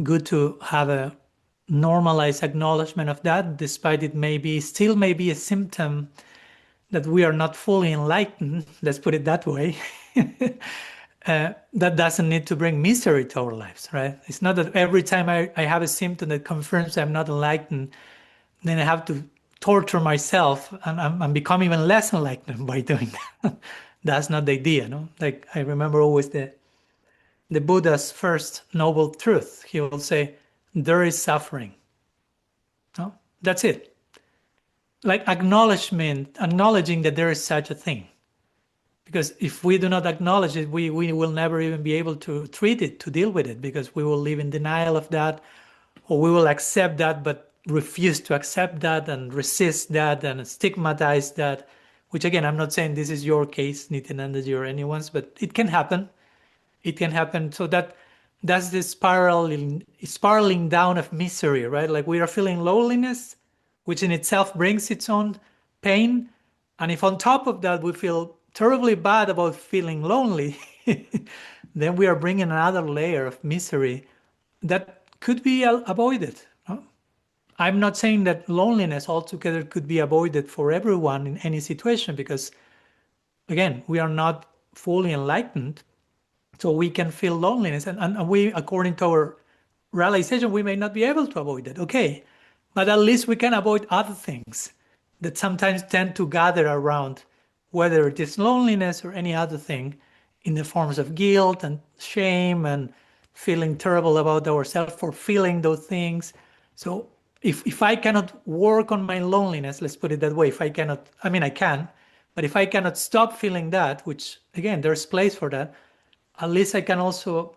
good to have a normalized acknowledgement of that, despite it may be a symptom that we are not fully enlightened, let's put it that way. That doesn't need to bring misery to our lives, right? It's not that every time I have a symptom that confirms I'm not enlightened, then I have to torture myself and I'm become even less enlightened by doing that. That's not the idea, no? Like, I remember always the Buddha's first noble truth. He will say, there is suffering. No? That's it. Like acknowledging that there is such a thing. Because if we do not acknowledge it, we will never even be able to treat it, to deal with it, because we will live in denial of that, or we will accept that but refuse to accept that and resist that and stigmatize that, which again, I'm not saying this is your case, Nityanandaji, or anyone's, but it can happen. It can happen. So that's the spiraling down of misery, right? Like, we are feeling loneliness, which in itself brings its own pain. And if on top of that we feel terribly bad about feeling lonely, then we are bringing another layer of misery that could be avoided. No? I'm not saying that loneliness altogether could be avoided for everyone in any situation, because again, we are not fully enlightened. So we can feel loneliness, and we, according to our realization, we may not be able to avoid it. Okay, but at least we can avoid other things that sometimes tend to gather around, whether it is loneliness or any other thing, in the forms of guilt and shame and feeling terrible about ourselves for feeling those things. So if I cannot work on my loneliness, let's put it that way, I can, but if I cannot stop feeling that, which again, there's place for that, at least I can also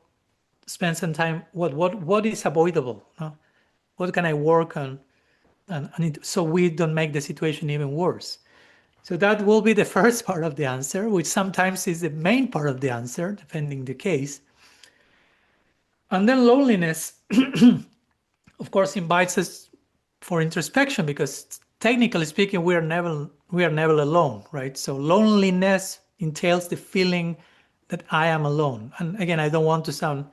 spend some time, what is avoidable? No? What can I work on? So we don't make the situation even worse. So that will be the first part of the answer, which sometimes is the main part of the answer, depending the case. And then loneliness, of course, invites us for introspection, because technically speaking, we are never alone, right? So loneliness entails the feeling that I am alone. And again, I don't want to sound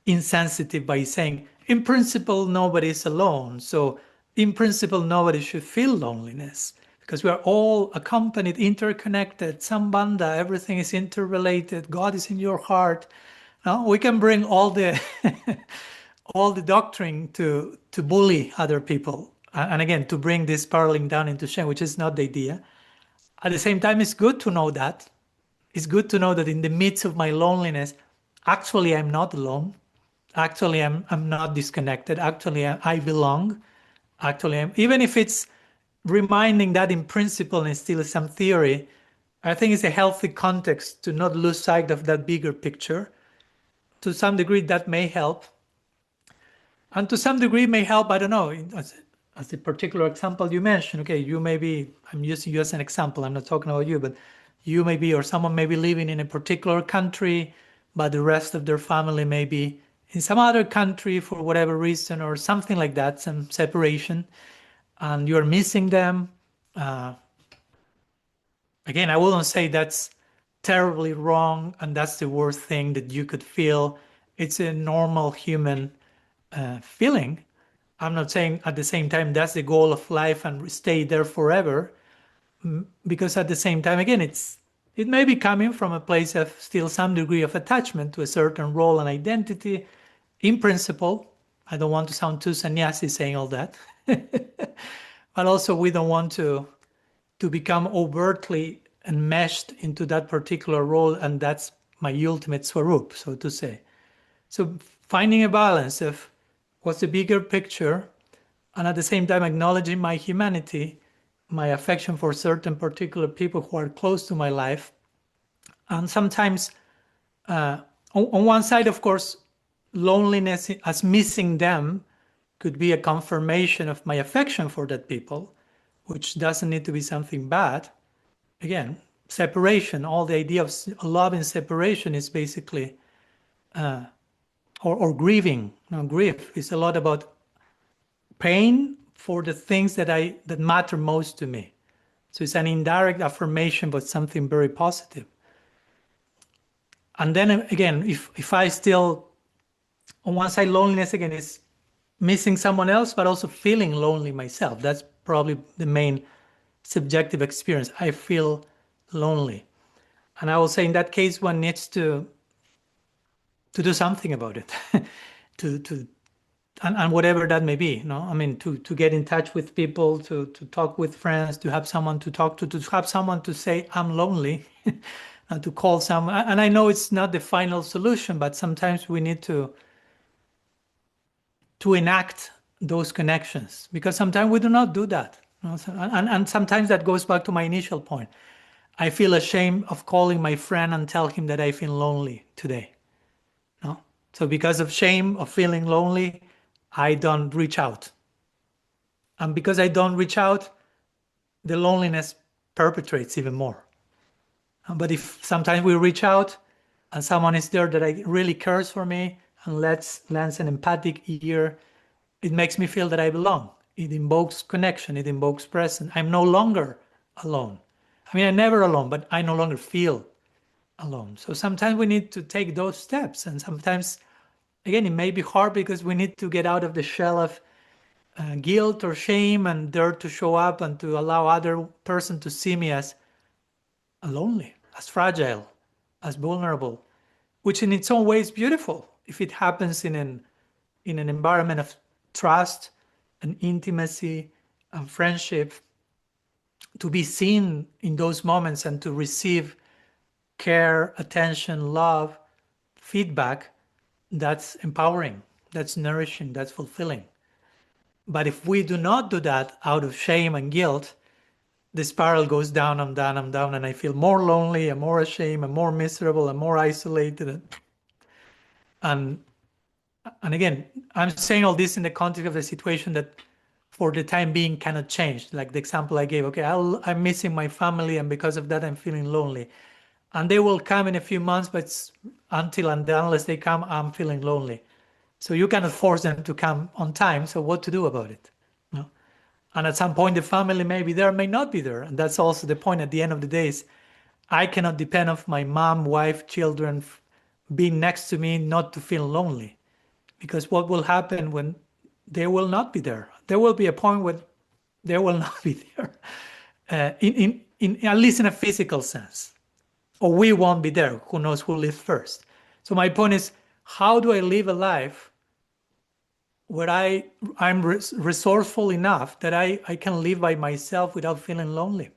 insensitive by saying, in principle, nobody is alone. So in principle, nobody should feel loneliness, because we are all accompanied, interconnected, sambandha, everything is interrelated. God is in your heart. Now, we can bring all the all the doctrine to bully other people. And again, to bring this spiraling down into shame, which is not the idea. At the same time, it's good to know that. It's good to know that in the midst of my loneliness, actually, I'm not alone. Actually, I'm not disconnected. Actually, I belong. Actually, even if it's reminding that in principle and still some theory, I think it's a healthy context to not lose sight of that bigger picture. To some degree, that may help. And to some degree may help, I don't know, as a particular example you mentioned, okay, you may be, I'm using you as an example, I'm not talking about you, but you may be, or someone may be living in a particular country, but the rest of their family may be in some other country for whatever reason, or something like that, some separation, and you're missing them. Again, I wouldn't say that's terribly wrong and that's the worst thing that you could feel. It's a normal human feeling. I'm not saying at the same time that's the goal of life and stay there forever, because at the same time, again, it may be coming from a place of still some degree of attachment to a certain role and identity in principle, I don't want to sound too sannyasi saying all that. But also we don't want to become overtly enmeshed into that particular role, and that's my ultimate swarup, so to say. So finding a balance of what's the bigger picture, and at the same time acknowledging my humanity, my affection for certain particular people who are close to my life. And sometimes, on one side, of course, loneliness as missing them could be a confirmation of my affection for that people, which doesn't need to be something bad. Again, separation, all the idea of love and separation is basically, or grieving. Grief is a lot about pain for the things that matter most to me. So it's an indirect affirmation, but something very positive. And then again, if I still, on one side, loneliness again is missing someone else, but also feeling lonely myself. That's probably the main subjective experience. I feel lonely. And I will say in that case, one needs to do something about it, and whatever that may be, I mean, to get in touch with people, to talk with friends, to have someone to talk to have someone to say, I'm lonely, and to call someone. And I know it's not the final solution, but sometimes we need to enact those connections, because sometimes we do not do that. And sometimes that goes back to my initial point. I feel ashamed of calling my friend and tell him that I feel lonely today. No? So because of shame of feeling lonely, I don't reach out. And because I don't reach out, the loneliness perpetuates even more. But if sometimes we reach out and someone is there that really cares for me and lends an empathic ear, it makes me feel that I belong. It invokes connection, it invokes presence. I'm no longer alone. I mean, I'm never alone, but I no longer feel alone. So sometimes we need to take those steps. And sometimes, again, it may be hard because we need to get out of the shell of guilt or shame and dare to show up and to allow other person to see me as lonely, as fragile, as vulnerable, which in its own way is beautiful if it happens in an environment of trust and intimacy and friendship. To be seen in those moments and to receive care, attention, love, feedback, that's empowering, that's nourishing, that's fulfilling. But if we do not do that out of shame and guilt, the spiral goes down and down and down, and I feel more lonely and more ashamed and more miserable and more isolated. And again, I'm saying all this in the context of the situation that for the time being cannot change. Like the example I gave, okay, I'm missing my family, and because of that, I'm feeling lonely. And they will come in a few months, but until and unless they come, I'm feeling lonely. So you cannot force them to come on time. So what to do about it? No? And at some point, the family may be there, may not be there. And that's also the point at the end of the day is I cannot depend on my mom, wife, children being next to me not to feel lonely. Because what will happen when they will not be there? There will be a point where they will not be there, in at least in a physical sense. Or we won't be there. Who knows who lives first? So my point is, how do I live a life where I'm resourceful enough that I can live by myself without feeling lonely?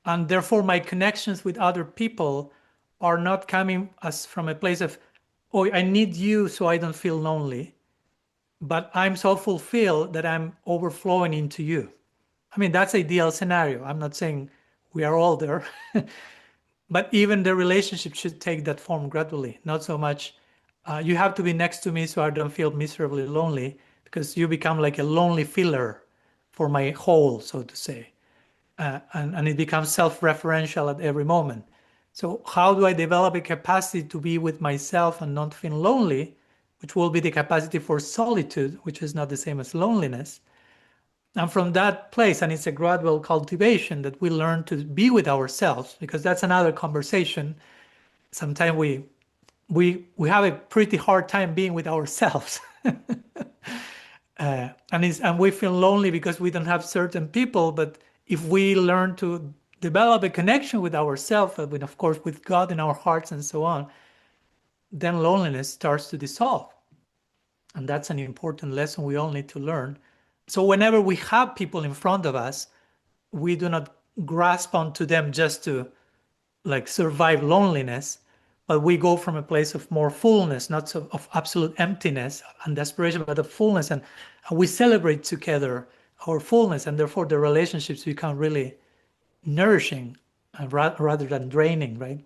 And therefore, my connections with other people are not coming as from a place of, oh, I need you so I don't feel lonely. But I'm so fulfilled that I'm overflowing into you. I mean, that's ideal scenario. I'm not saying we are all there. But even the relationship should take that form gradually. Not so much, you have to be next to me so I don't feel miserably lonely, because you become like a lonely filler for my whole, so to say. And it becomes self-referential at every moment. So how do I develop a capacity to be with myself and not feel lonely, which will be the capacity for solitude, which is not the same as loneliness. And from that place, and it's a gradual cultivation that we learn to be with ourselves, because that's another conversation. Sometimes we have a pretty hard time being with ourselves. And we feel lonely because we don't have certain people. But if we learn to develop a connection with ourselves, and of course with God in our hearts and so on, then loneliness starts to dissolve. And that's an important lesson we all need to learn. So whenever we have people in front of us, we do not grasp onto them just to like survive loneliness, but we go from a place of more fullness, not so of absolute emptiness and desperation, but of fullness, and we celebrate together our fullness, and therefore the relationships become really nourishing rather than draining, right?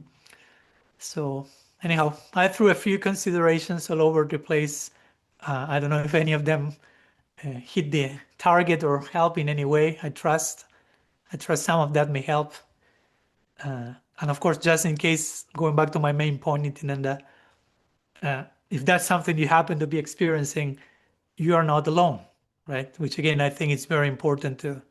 So anyhow, I threw a few considerations all over the place. I don't know if any of them hit the target or help in any way. I trust some of that may help. And of course, just in case, going back to my main point, Nityananda, if that's something you happen to be experiencing, you are not alone, right? Which again, I think it's very important to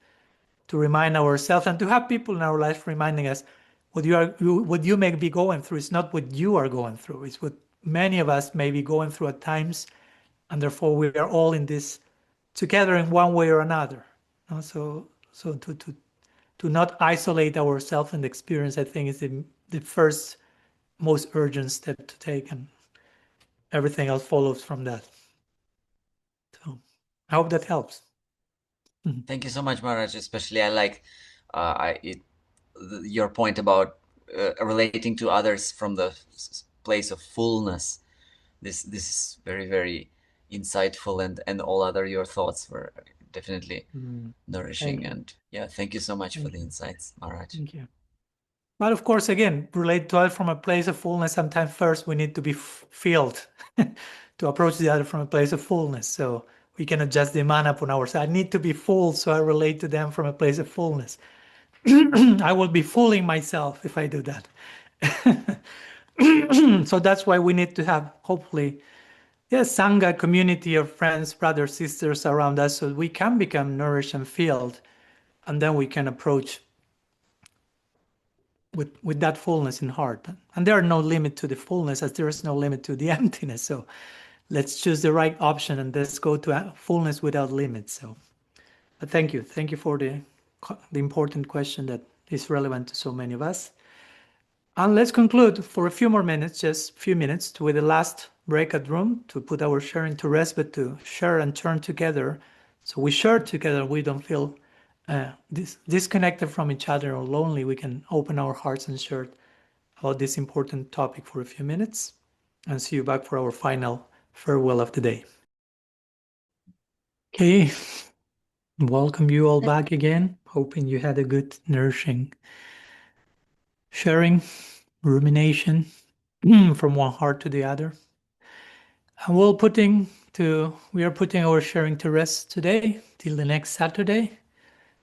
remind ourselves and to have people in our life reminding us what you may be going through. It's not what you are going through. It's what many of us may be going through at times, and therefore we are all in this together in one way or another. So to not isolate ourselves in the experience, I think, is the first most urgent step to take, and everything else follows from that. So I hope that helps. Thank you so much, Maharaj. Especially I like your point about relating to others from the place of fullness. This is very, very insightful, and all other your thoughts were definitely nourishing. And yeah, thank you so much for the insights, Maharaj. Thank you. But of course, again, relate to it from a place of fullness. Sometimes first we need to be filled to approach the other from a place of fullness. So we cannot just demand upon ourselves. I need to be full, so I relate to them from a place of fullness. I will be fooling myself if I do that. So that's why we need to have, hopefully, Sangha, community of friends, brothers, sisters around us, so we can become nourished and filled, and then we can approach with that fullness in heart. And there are no limit to the fullness, as there is no limit to the emptiness. So let's choose the right option and let's go to fullness without limits. So but thank you for the important question that is relevant to so many of us. And let's conclude for a few more minutes, just a few minutes, with the last breakout room to put our sharing to rest, but to share and turn together. So we share together, we don't feel disconnected from each other or lonely. We can open our hearts and share about this important topic for a few minutes, and see you back for our final farewell of the day. Okay, welcome you all back again. Hoping you had a good, nourishing sharing, rumination from one heart to the other. And we are putting our sharing to rest today till the next Saturday.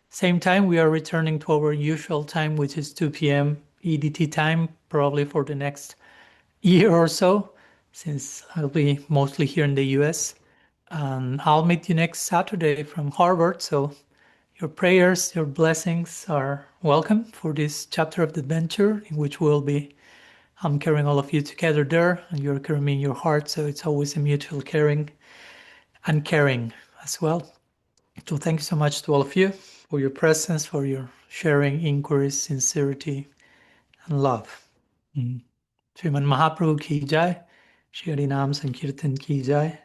Same time, we are returning to our usual time, which is 2 p.m. EDT time, probably for the next year or so, since I'll be mostly here in the US. And I'll meet you next Saturday from Harvard. So your prayers, your blessings are welcome for this chapter of the adventure, in which I'm carrying all of you together there, and you're carrying me in your heart. So it's always a mutual caring and caring as well. So thank you so much to all of you for your presence, for your sharing, inquiries, sincerity, and love. Sriman Mahaprabhu ki jai, Shri Hari Nam Sankirtan ki jai,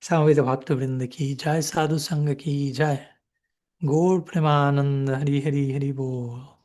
Samaveda Bhakta Vrinda ki jai, Sadhu Sangha ki jai, Gaur Premananda Hari Hari Hari Bol.